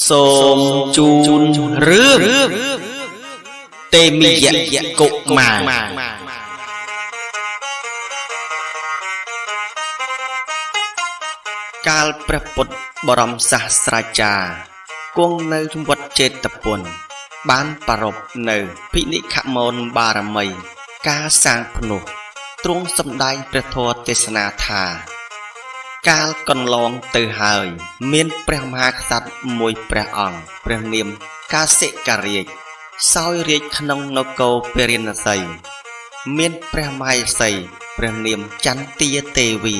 សូមជូនរឿងតេមិយកុមារកាលព្រះពុទ្ធបរមសាស្ត្រាចារ្យគង់នៅវត្តចេតពុនបានប្រារព្ធនៅភិក្ខមោនបារមីការសាងភ្នោះទ្រង់សម្ដែងព្រះធម៌ទេសនាថាកាលកន្លងទៅហើយមានព្រះមហាក្សត្រមួយព្រះអង្គព្រះនាមកាសិការាជសោយរាជក្នុងនគរពារាណសីមានព្រះមហេសីព្រះនាមចន្ទាទេវី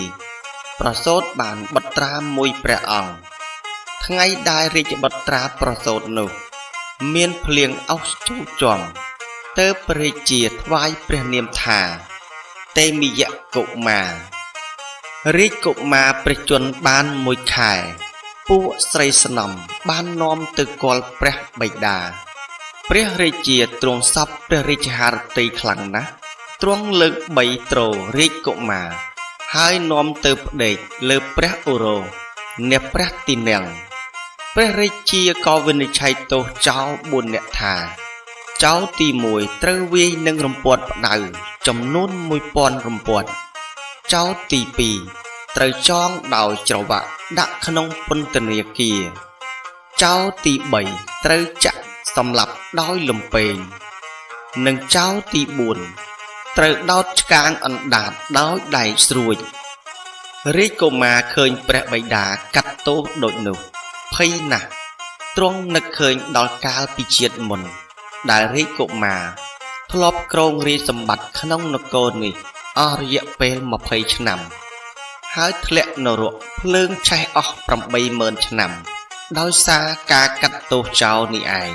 ប្រសូតបានបុត្រាមួយព្រះអង្គថ្ងៃដែលរាជបុត្រាប្រសូតនោះមានភ្លៀងអុសជូរជាំទើបព្រះរាជាថ្វាយព្រះនាមថាតេមិយកុមាររាជកុមារព្រះជន្មបានមួយខែពួកស្រីស្នំបាននាំទៅគាល់ព្រះបិតាព្រះរាជាទ្រង់សពព្រះរាជហឫទ័យខ្លាំងណាស់ទ្រង់លើកបីទ្ររាជកុមារហើយនាំទៅផ្ដេកលើព្រះឧរោអ្នកព្រះទីនាំងព្រះរាជាក៏វិនិច្ឆ័យទោសចោល4នាក់ថាចោលទី1ត្រូវវាយនឹងរំពាត់ផ្ដៅចំនួន1000រំពាត់ចោលទី2ត្រូវចងដោយច្រវាក់ដាក់ក្នុងពន្ធនាគារចោលទី3ត្រូវចាក់សម្លាប់ដោយលំពែងនិងចោលទី4ត្រូវដោតឆ្កាងអណ្ដាតដោយដែកស្រួចរាជកុមារឃើញព្រះបិតាកាត់ទោសដូចនោះភ័យណាស់ទ្រង់នឹកឃើញដល់កាលពីជាតិមុនដែលរាជកុមារធ្លាប់គ្រងរាជសម្បត្តិក្នុងនគរនេះអស់រយៈពេល20ឆ្នាំហើយធ្លាក់នរកភ្លើងឆេះអស់80000ឆ្នាំដោយសារការកាត់ទោសចោលនេះឯង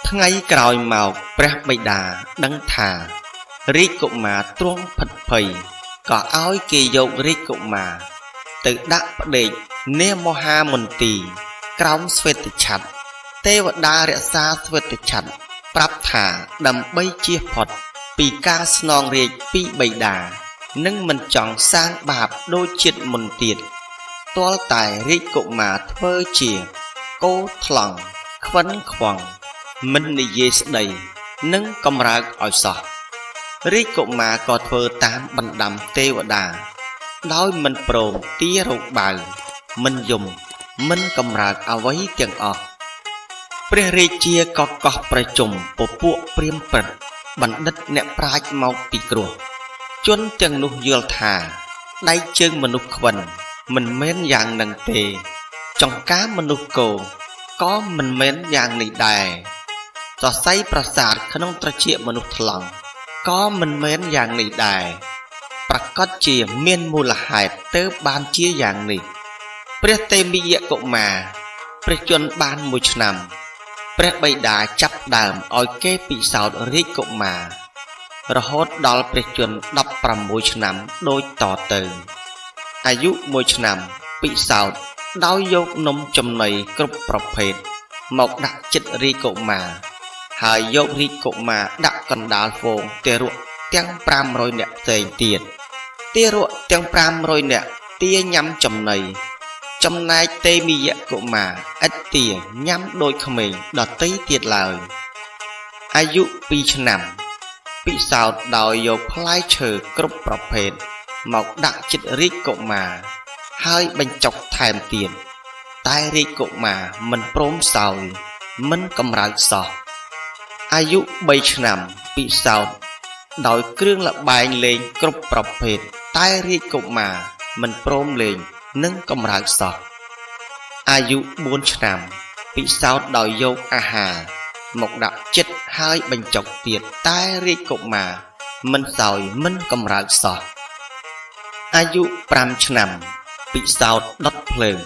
ថ្ងៃក្រោយមកព្រះបិតាដឹងថារាជកុមារទ្រង់ផិតភ័យក៏ឲ្យគេយករាជកុមារទៅដាក់ផ្ដេកនាមហាមន្ទីរក្រោមស្វេតឆ័ត្រទេវតារក្សាស្វេតឆ័ត្រប្រាប់ថាដើម្បីជៀសផុតពីការស្នងរាជពីបិតានឹងមិនចង់សាងបាបដូចជាតិមុនទៀតទាល់តែរាជកុមារធ្វើជាកោថ្លង់ខ្វិនខ្វងមិននិយាយស្ដីនិងកម្រើកឲ្យសោះរាជកុមារក៏ធ្វើតាមបណ្ដាំទេវតាដោយមិនព្រមទារោគបៅមិនយំមិនកម្រើកអ្វីទាំងអស់ព្រះរាជាក៏កោះប្រជុំពពួកព្រាហ្មណ៍ព្រឹទ្ធបណ្ឌិតអ្នកប្រាជ្ញមកពីគ្រោះជនទាំងនោះយល់ថាដៃជើងមនុស្សខ្វិនមិនមែនយ៉ាងនឹងទេចង្កាមនុស្សគោក៏មិនមែនយ៉ាងនេះដែរសរសៃប្រសាទក្នុងត្រចៀកមនុស្សថ្លង់ក៏មិនមែនយ៉ាងនេះដែរប្រកាសជាមានមូលហេតុទើបបានជាយ៉ាងនេះព្រះតេមិយកុមារព្រះជន្មបាន1ឆ្នាំព្រះបិតាចាប់ដើមឲ្យគេពិសោធន៍រាជកុមាររហូតដល់ព្រះជន្ម16ឆ្នាំដូចតទៅអាយុ1ឆ្នាំពិសោធន៍ដោយយកនំចំណីគ្រប់ប្រភេទមកដាក់ចិត្តរាជកុមារហើយយករាជកុមារដាក់កណ្ដាលហ្វូងទារកទាំង500នាក់ផ្សេងទៀតទារកទាំង500នាក់ទាញ៉ាំចំណីចំណែកតេមិយកុមារឥតទាញ៉ាំដូចក្មេងដទៃទៀតឡើយអាយុ2ឆ្នាំពិសោធន៍ដោយយកផ្លែឈើគ្រប់ប្រភេទមកដាក់ចិត្តរាជកុមារហើយបញ្ចុកថែមទៀតតែរាជកុមារមិនព្រមសោយមិនកម្រើកសោះអាយុ3ឆ្នាំពិសោធន៍ដោយគ្រឿងល្បែងលេងគ្រប់ប្រភេទតែរាជកុមារមិនព្រមលេងនិងកម្រើកសោះអាយុ4ឆ្នាំពិសោធន៍ដោយយកអាហារមកដាក់ចិត្តហើយបញ្ចុកទៀតតែរាជកុមារមិនសោយមិនកម្រើកសោះអាយុ5ឆ្នាំពិសោធន៍ដុតភ្លើង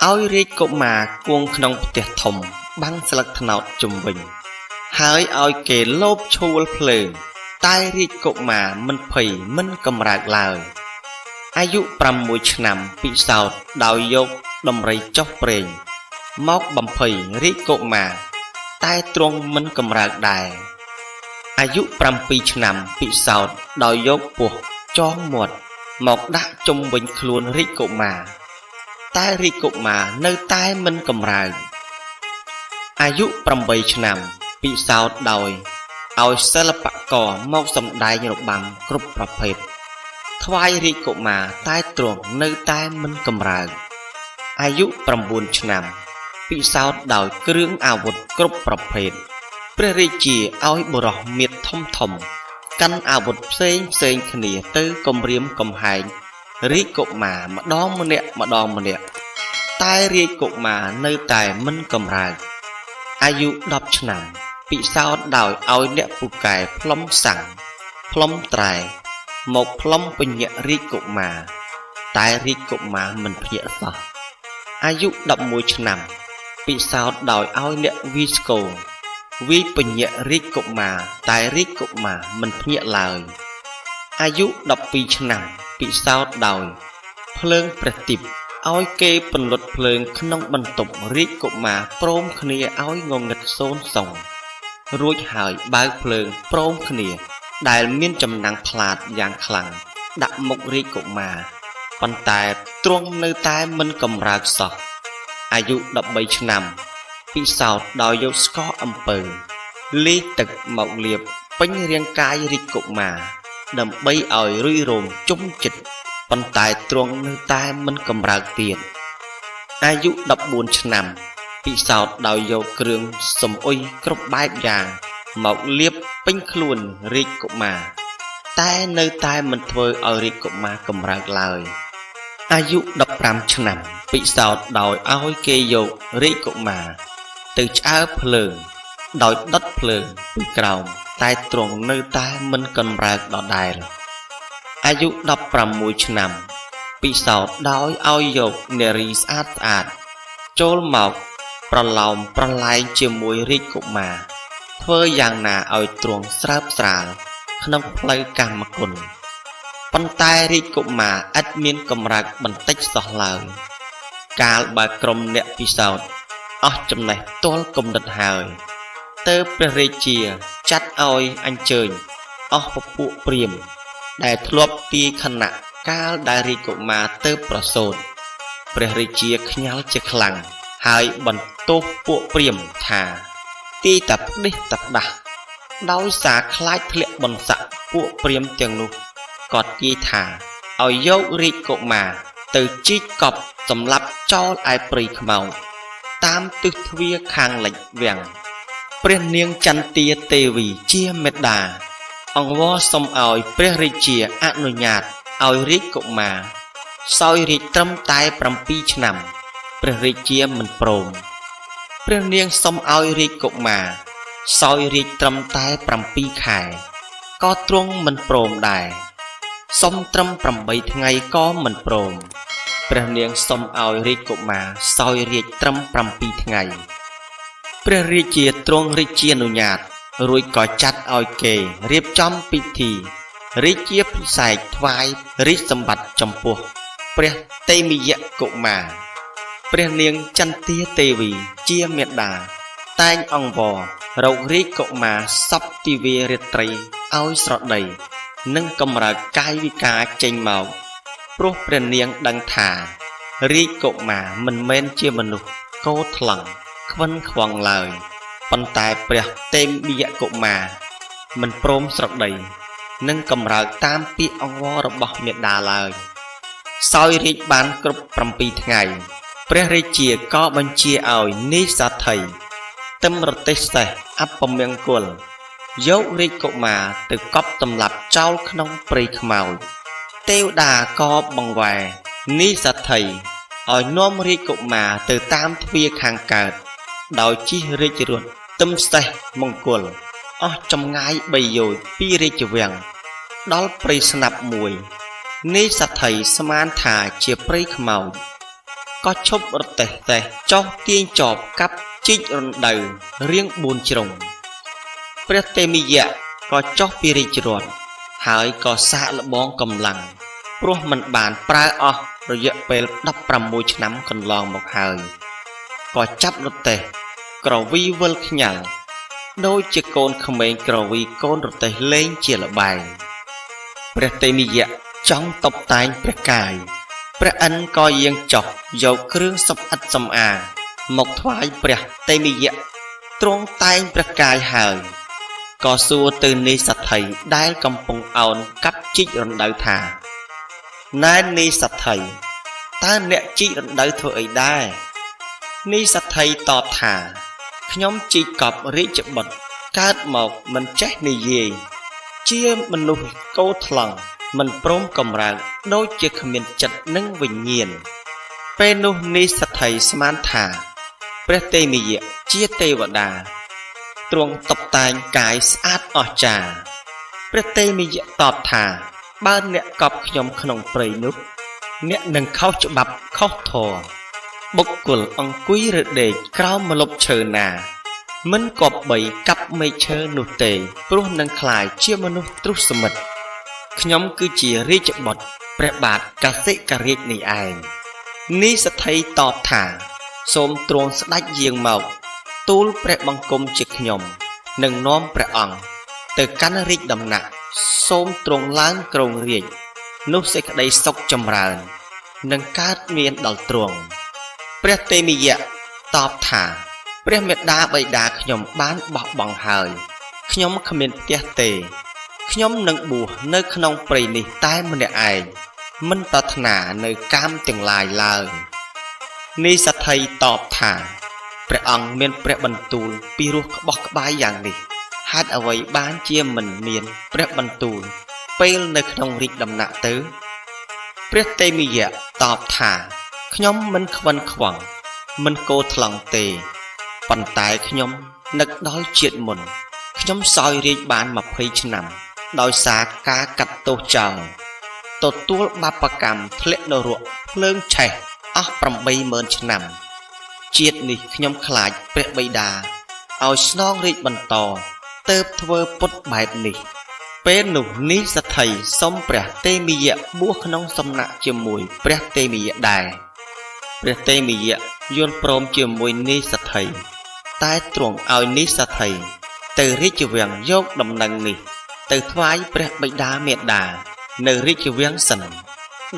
ឲ្យរាជកុមារគង់ក្នុងផ្ទះធំបាំងស្លឹកត្នោតជុំវិញហើយឲ្យគេលបឈួលភ្លើងតែរាជកុមារមិនភ័យមិនកម្រើកឡើយអាយុ6ឆ្នាំពិសោធន៍ដោយយកដំរីចុះព្រេងមកបំភ័យរាជកុមារតែទ្រង់មិនកម្រើកដែរអាយុ7ឆ្នាំពិសោធន៍ដោយយកពស់ចងមាត់ một đã chung bình khuôn rít cục mà tai rít cục mà nơi tai mình cầm ràoอายุ8 ឆ្នាំពិសោធន៍ដោយឲ្យសិល្បករមកសម្ដែងរបាំគ្រប់ប្រភេទថ្វាយរាជកុមារតែទ្រង់នៅតែមិនកំរើកអាយុ9 ឆ្នាំពិសោធន៍ដោយគ្រឿងអាវុធគ្រប់ប្រភេទព្រះរាជាឲ្យបុរសមាតធំធំកាន់អាវុធផ្សេងគ្នាទៅគំរាមកំហែងរាជកុមារម្ដងម្នាក់តែរាជកុមារនៅតែមិនកំរើកអាយុ10 ឆ្នាំពិសោធន៍ដោយឲ្យអ្នកពូកែផ្លុំសាំងផ្លុំត្រែមកផ្លុំពញាក់រាជកុមារតែរាជកុមារមិនភ្ញាក់សោះអាយុ11 ឆ្នាំពិសោធន៍ដោយឲ្យអ្នកវីស្កូវីពញាក់រាជកុមារតែរាជកុមារមិនភ្ញាក់ឡើយអាយុ12 ឆ្នាំពិសោធន៍ដោយភ្លើងព្រះទីបឲ្យគេពន្លត់ភ្លើងក្នុងបន្ទប់រាជកុមារព្រមគ្នាឲ្យងងឹតសូនសងរួចហើយបើកភ្លើងព្រមគ្នាដែលមានចំណាំងផ្លាតយ៉ាងខ្លាំងដាក់មុខរាជកុមារប៉ុន្តែទ្រង់នៅតែមិនកំរើកសោះអាយុ13 ឆ្នាំពិសោធន៍ដោយយកស្ករអំពៅលាយទឹកមកលាបពេញរាងកាយរាជកុមារដើម្បីឲ្យរុយរោមជុំចិត្តប៉ុន្តែទ្រង់នៅតែមិនកំរើកទៀតអាយុ14 ឆ្នាំពិសោធន៍ដោយយកគ្រឿងសំអុយគ្រប់បែបយ៉ាងមកលាបពេញខ្លួនរាជកុមារតែនៅតែមិនធ្វើឲ្យរាជកុមារកំរើកឡើយអាយុ15 ឆ្នាំពិសោធន៍ដោយឲ្យគេយករាជកុមារទៅឆ្អើរភ្លើងដោយដុតភ្លើងពីក្រោមតែទ្រង់នៅតែមិនកំរើកដដែលអាយុ16 ឆ្នាំពិសោធន៍ដោយឲ្យយកនារីស្អាតចូលមកប្រឡោមប្រឡែងជាមួយរាជកុមារធ្វើយ៉ាងណាឲ្យទ្រង់ស្រើបស្រាលក្នុងផ្លូវកាមគុណប៉ុន្តែរាជកុមារឥតមានកម្រើកបន្តិចសោះឡើយកាលបើក្រុមអ្នកពិសោធន៍អស់ចំណេះទាល់គំនិតហើយទើបព្រះរាជាចាត់ឲ្យអញ្ជើញអស់ពពួកព្រាហ្មណ៍ដែលធ្លាប់ទាយខណៈកាលដែលរាជកុមារទើបប្រសូតព្រះរាជាខ្ញាល់ជាខ្លាំងហើយបន្ទោសពួកព្រាហ្មណ៍ថាទាយតែផ្ដេសតែផ្ដាស់ដោយសារខ្លាចធ្លាក់បន្សាក់ពួកព្រាហ្មណ៍ទាំងនោះក៏ទាយថាឲ្យយករាជកុមារទៅជីកកប់សម្លាប់ចោលឯព្រៃខ្មៅតាមទិសទ្វារខាងលិចវាំងព្រះនាងចន្ទាទេវីជាមេត្តាអង្វរសុំឲ្យព្រះរាជាអនុញ្ញាតឲ្យរាជកុមារសោយរាជត្រឹមតែ7 ឆ្នាំព្រះរាជាមិនព្រមព្រះនាងសុំឲ្យរាជកុមារសោយរាជត្រឹមតែ7 ខែក៏ទ្រង់មិនព្រមដែរសុំត្រឹម8 ថ្ងៃក៏មិនព្រមព្រះនាងសុំឲ្យរាជកុមារសោយរាជត្រឹម7 ថ្ងៃព្រះរាជាទ្រង់រាជាអនុញ្ញាតរួចក៏ចាត់ឲ្យគេរៀបចំពិធីរាជាភិសេកថ្វាយរាជសម្បត្តិចំពោះព្រះតេមិយកុមារព្រះនាងចន្ទាទេវីជាមេត្តាតែងអង្វររករាជកុមារសពទិវារាត្រីឲ្យស្រដីនិងកម្រើកកាយវិការចេញមកព្រោះព្រះនាងដឹងថារាជកុមារមិនមែនជាមនុស្សកោថ្លង់ខ្វិនខ្វងឡើយប៉ុន្តែព្រះតេមិយកុមារមិនព្រមស្រដីនិងកម្រើកតាមពាក្យអង្វររបស់មេដាឡើយសោយរាជបានគ្រប់7 ថ្ងៃព្រះរាជាក៏បញ្ជាឲ្យនីសាថីទឹមរទេសសេះអពមង្គលយករាជកុមារទៅកប់សម្លាប់ចោលក្នុងព្រៃខ្មៅទេវតាក៏បង្វែរនីសាថីឲ្យនាំរាជកុមារទៅតាមទ្វារខាងកើតដោយជិះរាជរថទឹមសេះមង្គលអស់ចម្ងាយ3 យោជន៍ពីរាជវាំងដល់ព្រៃស្នាប់មួយនីសាថីស្មានថាជាព្រៃខ្មៅក៏ឈប់រទេះទេះចោះទាញចបកាប់ជីករណ្ដៅរៀង4 ជ្រុងព្រះតេមិយៈក៏ចុះពីរាជរថហើយក៏សាកល្បងកម្លាំងព្រោះមិនបានប្រើអស់រយៈពេល16 ឆ្នាំកន្លងមកហើយក៏ចាប់រទេះក្រវីវិលខ្ញាល់ដូចជាកូនក្មេងក្រវីកូនរទេះលេងជាល្បែង ព្រះតេមិយៈចង់តបតែងព្រះកាយព្រះឥន្ទក៏យាងចុះយកគ្រឿងសម្អិតសម្អាងមកថ្វាយព្រះតេមិយៈទ្រង់តែងព្រះកាយហើយក៏សួរទៅនេសត្ថីដែលកំពុងអោនកាប់ជីករណ្ដៅថាណែនេសត្ថីតើអ្នកជីករណ្ដៅធ្វើអីដែរនេសត្ថីតបថាខ្ញុំជីកកប់រាជបុត្រកើតមកមិនចេះនិយាយជាមនុស្សកោថ្លង់មិនព្រមកម្រើកដូចជាគ្មានចិត្តនិងវិញ្ញាណពេលនោះនេសត្ថីស្មានថាព្រះតេមិយៈជាទេវតាទ្រង់តុបតែងកាយស្អាតអស្ចារ្យព្រះតេមិយៈតបថាបើអ្នកកប់ខ្ញុំក្នុងព្រៃនោះអ្នកនឹងខុសច្បាប់ខុសធម៌បុគ្គលអង្គុយឬដេកក្រោមម្លប់ឈើណាមិនគប្បីកាប់មែកឈើនោះទេព្រោះនឹងក្លាយជាមនុស្សទ្រុសមិទ្ធខ្ញុំគឺជារាជបុត្រព្រះបាទកសិករាជនេះឯងនេះសទ្ធិតបថាសូមទ្រង់ស្ដេចយាងមកទូលព្រះបង្គំជាខ្ញុំនឹងនាំព្រះអង្គទៅកាន់រាជដំណាក់សូមទ្រង់ឡើងគ្រងរាជនោះសេចក្តីសុខចម្រើននឹងកើតមានដល់ទ្រង់ព្រះតេមិយៈតបថាព្រះមេដាបិតាខ្ញុំបានបោះបង់ហើយខ្ញុំគ្មានផ្ទះទេខ្ញុំនឹងបួសនៅក្នុងព្រៃនេះតែម្នាក់ឯងមិនប្រាថ្នានៅកាមទាំងឡាយឡើយនេះសទ្ធិតបថាព្រះអង្គមានព្រះបន្ទូលពីរោះក្បោះក្បាយយ៉ាងនេះហេតុអ្វីបានជាមិនមានព្រះបន្ទូលពេលនៅក្នុងរាជដំណាក់ទៅព្រះតេមិយៈតបថាខ្ញុំមិនខ្វិនខ្វងមិនកោថ្លង់ទេប៉ុន្តែខ្ញុំនឹកដល់ជាតិមុនខ្ញុំសោយរាជបាន20ឆ្នាំដោយសារការកាត់ទោសចោលទទួលបាបកម្មធ្លាក់នរកភ្លើងឆេះអស់ 80000 ឆ្នាំជាតិនេះខ្ញុំខ្លាចព្រះបិតាឲ្យស្នងរាជបន្តទើបធ្វើពុតបែបនេះពេលនោះនេះសទ្ធិសុំព្រះតេមិយៈបួសក្នុងសំណាក់ជាមួយព្រះតេមិយៈដែរព្រះតេមិយៈយល់ព្រមជាមួយនេះសទ្ធិតែទ្រង់ឲ្យនេះសទ្ធិទៅរាជវាំងយកដំណឹងនេះទៅថ្វាយព្រះបិតាមេដានៅរាជវាំងសិន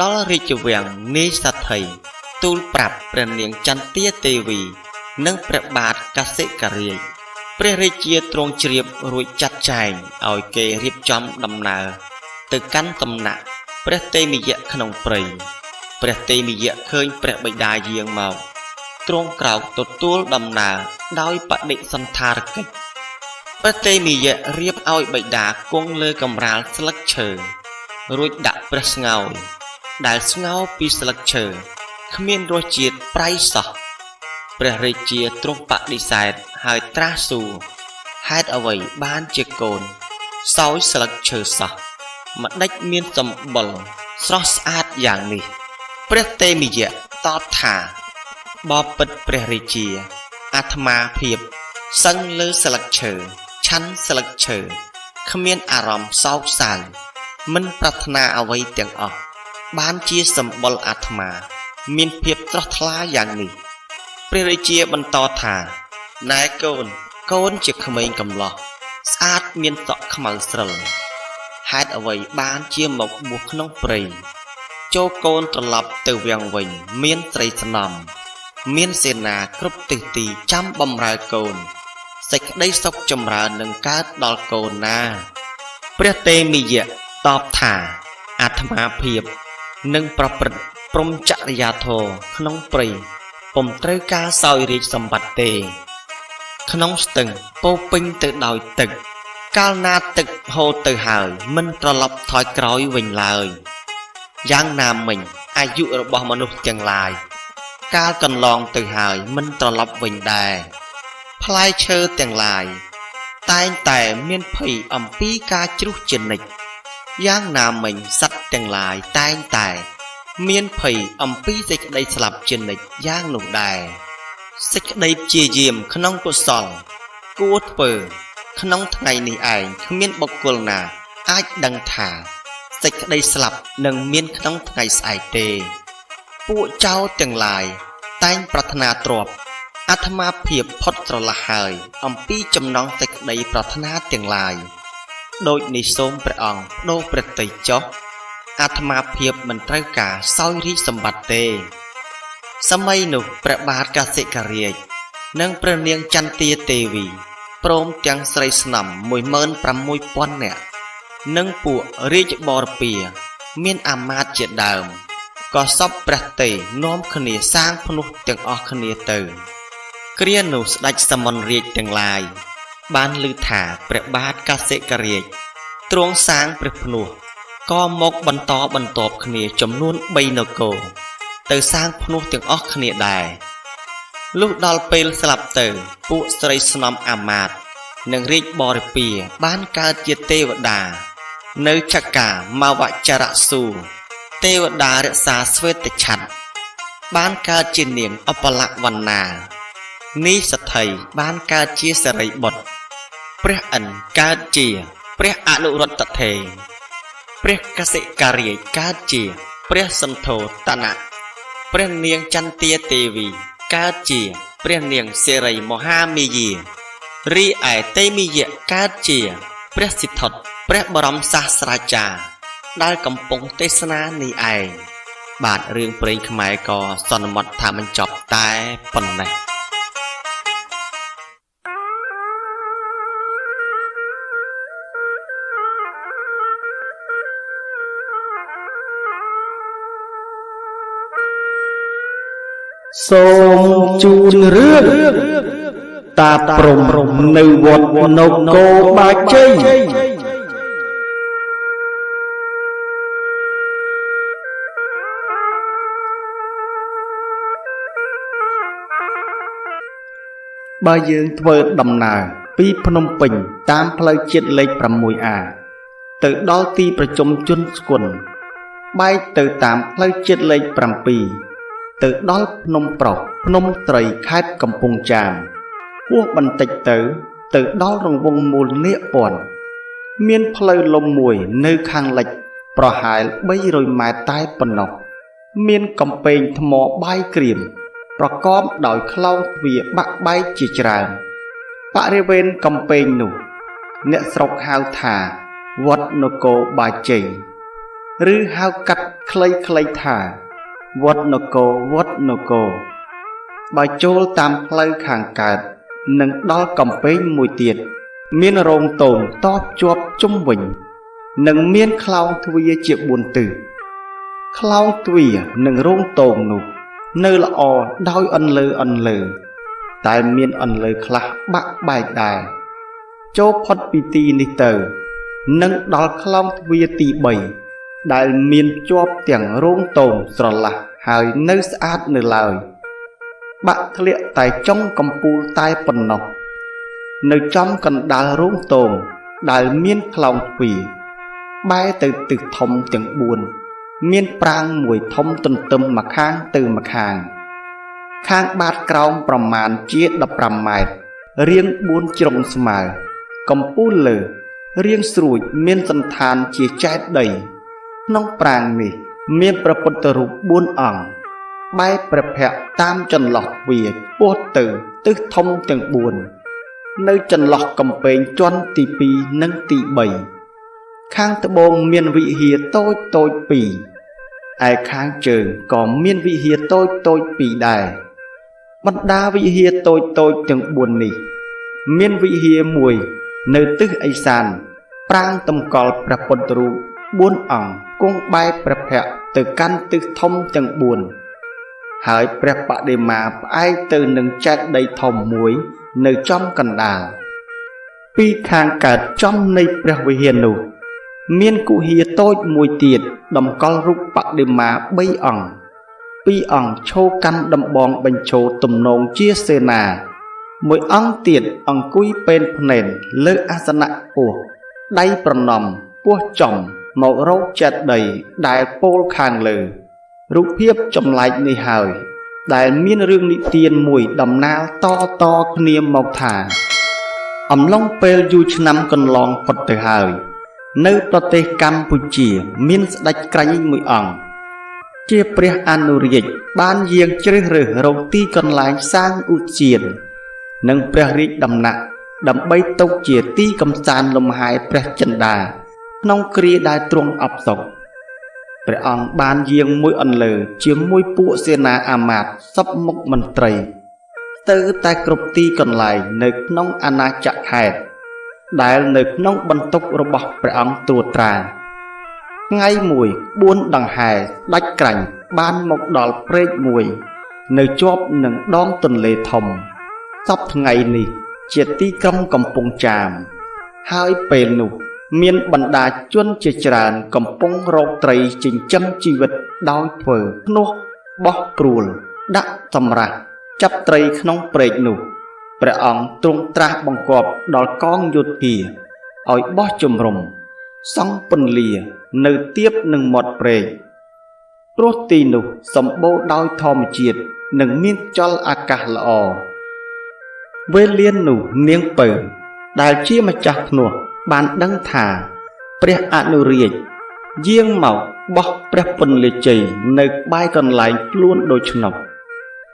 ដល់រាជវាំងនេះសទ្ធិទូលប្រាប់ព្រះនាងចន្ទាទេវីនិងព្រះបាទកសិករាជព្រះរាជាទ្រង់ជ្រាបរួចចាត់ចែងឲ្យគេរៀបចំដំណើរទៅកាន់សំណាក់ព្រះតេមិយៈក្នុងព្រៃព្រះតេមិយៈឃើញព្រះបិតាយាងមកទ្រង់ក្រោកទទួលដំណើរដោយបដិសន្ធារកិច្ចព្រះតេមិយៈរៀបឲ្យបិតាគង់លើកម្រាលស្លឹកឈើរួចដាក់ព្រះស្ងោយដែលស្ងោរពីស្លឹកឈើគ្មានរសជាតិប្រៃសោះព្រះរាជាទ្រង់បដិសេធហើយត្រាស់សួរហេតុអ្វីបានជាកូនសោយស្លឹកឈើសោះម្ដេចមានសម្បុរស្រស់ស្អាតយ៉ាងនេះព្រះតេមិយៈតបថាបបិទ្ធព្រះរាជាអាត្មាភាពសឹងលើស្លឹកឈើឆាន់ស្លឹកឈើគ្មានអារម្មណ៍សោកសៅមិនប្រាថ្នាអ្វីទាំងអស់បានជាសម្បុរអាត្មាមានភាពស្រស់ថ្លាយ៉ាងនេះព្រះរាជាបន្តថាណែកូនជាក្មេងកំឡោះស្អាតមានសក់ខ្មៅស្រិលហេតុអ្វីបានជាមកបួសក្នុងព្រៃចូលកូនត្រឡប់ទៅវាំងវិញមានត្រីស្នំមានសេនាគ្រប់ទិសទីចាំបម្រើកូនសេចក្តីសុខចម្រើននឹងកើតដល់កូនណាព្រះតេមិយៈតបថាអាត្មាភាពនឹងប្រព្រឹត្តព្រហ្មចរិយាធម៌ក្នុងព្រៃពុំត្រូវការសោយរាជសម្បត្តិទេក្នុងស្ទឹងពោពេញទៅដោយទឹកកាលណាទឹកហូរទៅហើយមិនត្រឡប់ថយក្រោយវិញឡើយយ៉ាងណាមិញអាយុរបស់មនុស្សទាំងឡាយកាលកន្លងទៅហើយមិនត្រឡប់វិញដែរផ្លែឈើទាំងឡាយតែងតែមានភ័យអំពីការជ្រុះជានិច្ចយ៉ាងណាមិញសត្វទាំងឡាយតែងតែមានភ័យអំពីសេចក្តីស្លាប់ជានិច្ចយ៉ាងនោះដែរសេចក្តីព្យាយាមក្នុងកុសលគួរធ្វើក្នុងថ្ងៃនេះឯងគ្មានបុគ្គលណាអាចដឹងថាសេចក្តីស្លាប់នឹងមានក្នុងថ្ងៃស្អែកទេពួកចៅទាំងឡាយតែងប្រាថ្នាទ្រព្យអាត្មាភាពផុតស្រឡះហើយអំពីចំណងសេចក្តីប្រាថ្នាទាំងឡាយ ដូចនេះសូមព្រះអង្គដូរប្រតិចុះអាត្មាភាពមិនត្រូវការសោយរាជសម្បត្តិទេសម័យនោះព្រះបាទកសិករាជនិងព្រះនាងចន្ទាទេវីព្រមទាំងស្រីស្នំ 16,000 នាក់និងពួករាជបរិពារមានអាមាត្យជាដើមក៏សពព្រះតេនាំគ្នាសាងភ្នោះទាំងអស់គ្នាទៅគ្រានោះស្ដេចសមនរាជទាំងឡាយបានឮថាព្រះបាទកសិករាជទ្រង់សាងព្រះភ្នោះក៏មកបន្តបន្ទាប់គ្នាចំនួន3នគរទៅសាងភ្នោះទាំងអស់គ្នាដែរលុះដល់ពេលស្លាប់ទៅពួកស្រីស្នំអាមាត្យនិងរាជបរិពារបានកើតជាទេវតានៅចក្កាមវចរសូរទេវតារក្សាស្វេតឆ័ត្របានកើតជានាងអបលវណ្ណានីសទ្ធិបានកើតជាសរីបុត្រព្រះឥន្ទកើតជាព្រះអនុរុទ្ធថេរព្រះកសិករាជកើតជាព្រះសន្ធោតនៈព្រះនាងចន្ទាទេវីកើតជាព្រះនាងសិរីមហាមាយារីឯតេមីយៈកើតជាព្រះសិទ្ធត្ថព្រះបរមសាស្ត្រាចារ្យដែលកំពុងទេសនានេះឯងបាទរឿងព្រេងខ្មែរក៏សន្មតថាបញ្ចប់តែប៉ុណ្ណេះសូមជូនរឿងតាព្រំនៅវត្តនគរបាជ័យបើយើងធ្វើដំណើរពីភ្នំពេញតាមផ្លូវជាតិលេខ 6A ទៅដល់ទីប្រជុំជនស្គុនបែកទៅតាមផ្លូវជាតិលេខ 7ទៅដល់ភ្នំប្រុសភ្នំត្រីខេត្តកំពង់ចាមហួសបន្តិចទៅដល់រង្វង់មូលនាគពាន់មានផ្លូវលំមួយនៅខាងលិចប្រហែល300ម៉ែត្រតែប៉ុណ្ណោះមានកំពែងថ្មបាយក្រៀមប្រកបដោយខ្លោងទ្វារបាក់បែកជាច្រើនបរិវេណកំពែងនោះអ្នកស្រុកហៅថាវត្តនគរបាជ័យឬហៅកាត់ខ្លីៗថាវត្តនគរបើចូលតាមផ្លូវខាងកើតនឹងដល់កំពែងមួយទៀតមានរោងទងតបជាប់ជុំវិញនិងមានខ្លោងទ្វារជា4ទិសខ្លោងទ្វារនិងរោងទងនោះនៅល្អដោយអន្លើតែមានអន្លើខ្លះបាក់បែកដែរចូលផុតពីទីនេះទៅនឹងដល់ខ្លោងទ្វារទី3ដែលមានជាប់ទាំងរោងទងស្រឡះហើយនៅស្អាតនៅឡើយបាក់ធ្លាក់តែចុងកំពូលតែប៉ុណ្ណោះនៅចំកណ្ដាលរោងទងដែលមានខ្លោងទ្វារបែរទៅទិសធំទាំង4មានប្រាង្គមួយធំទន្ទឹមម្ខាងទៅម្ខាងបាតក្រោមប្រមាណជា15ម៉ែត្ររាង4ជ្រុងស្មើកំពូលលើរាងស្រួចមានសន្តានជាចែកដីក្នុងប្រាង្គនេះមានព្រះពុទ្ធរូប4អង្គបែរព្រះភ័ក្ត្រតាមចន្លោះទ្វារពោះទៅទិសធំទាំង4នៅចន្លោះកំពែងជាន់ទី2និងទី3ខាងត្បូងមានវិហារតូច2ឯខាងជើងក៏មានវិហារតូច2ដែរបណ្ដាវិហារតូចទាំង4នេះមានវិហារមួយនៅទិសឦសានប្រាង្គតម្កល់ព្រះពុទ្ធរូប4អង្គគង់បែរព្រះភ័ក្ត្រទៅកាន់ទិសធំទាំង4ហើយព្រះបដិមាផ្អែកទៅនឹងចេតិយដីធំមួយនៅចំកណ្ដាលពីខាងកើតចំនៃព្រះវិហារនោះមានគុហាតូចមួយទៀតតម្កល់រូបបដិមា3អង្គ2អង្គឈរកាន់ដំបងបញ្ឈរទំនងជាសេនាមួយអង្គទៀតអង្គុយពេនភ្នែនលើអាសនៈពោះដៃប្រណម្យពោះចំមករកចេតិយដីដែលពោលខាងលើរូបភាពចម្លែកនេះហើយដែលមានរឿងនិទានមួយដំណាលតគ្នាមកថាអំឡុងពេលយូរឆ្នាំកន្លងផុតទៅហើយនៅប្រទេសកម្ពុជាមានស្ដេចក្រៃមួយអង្គជាព្រះអនុរាជបានយាងជ្រើសរើសរកទីកន្លែងសាងឧទ្យាននិងព្រះរាជដំណាក់ ដើម្បីទុកជាទីកំសាន្តលំហែព្រះចិន្តាក្នុងគ្រាដែលទ្រង់អបសុខព្រះអង្គបានយាងមួយអន្លើជាមួយពួកសេនាអាមាត្យសព្វមុខមន្ត្រីស្ទើរតែគ្រប់ទីកន្លែងនៅក្នុងអាណាចក្រខេត្តដែលនៅក្នុងបន្ទុករបស់ព្រះអង្គត្រួតត្រាថ្ងៃមួយក្បួនដង្ហែដាច់ក្រាញ់បានមកដល់ព្រែកមួយនៅជាប់នឹងដងទន្លេធំសពថ្ងៃនេះជាទីក្រុងកំពង់ចាមហើយពេលនោះមានបណ្ដាជនជាច្រើនកំពុងរកត្រីចិញ្ចឹមជីវិតដោយធ្វើភ្នោះបោះព្រួលដាក់សម្រាប់ចាប់ត្រីក្នុងព្រែកនោះព្រះអង្គទ្រង់ត្រាស់បង្គាប់ដល់កងយោធាឲ្យបោះជំរំសង់ពន្លានៅទៀបនឹងមាត់ព្រែកព្រោះទីនោះសម្បូរដោយធម្មជាតិនិងមានខ្យល់អាកាសល្អវេលានោះនាងពៅដែលជាម្ចាស់ភ្នោះបានដឹងថាព្រះអនុរាជយាងមកបោះព្រះពន្លាជ័យនៅក្បែរកន្លែងខ្លួនដូច្នោះ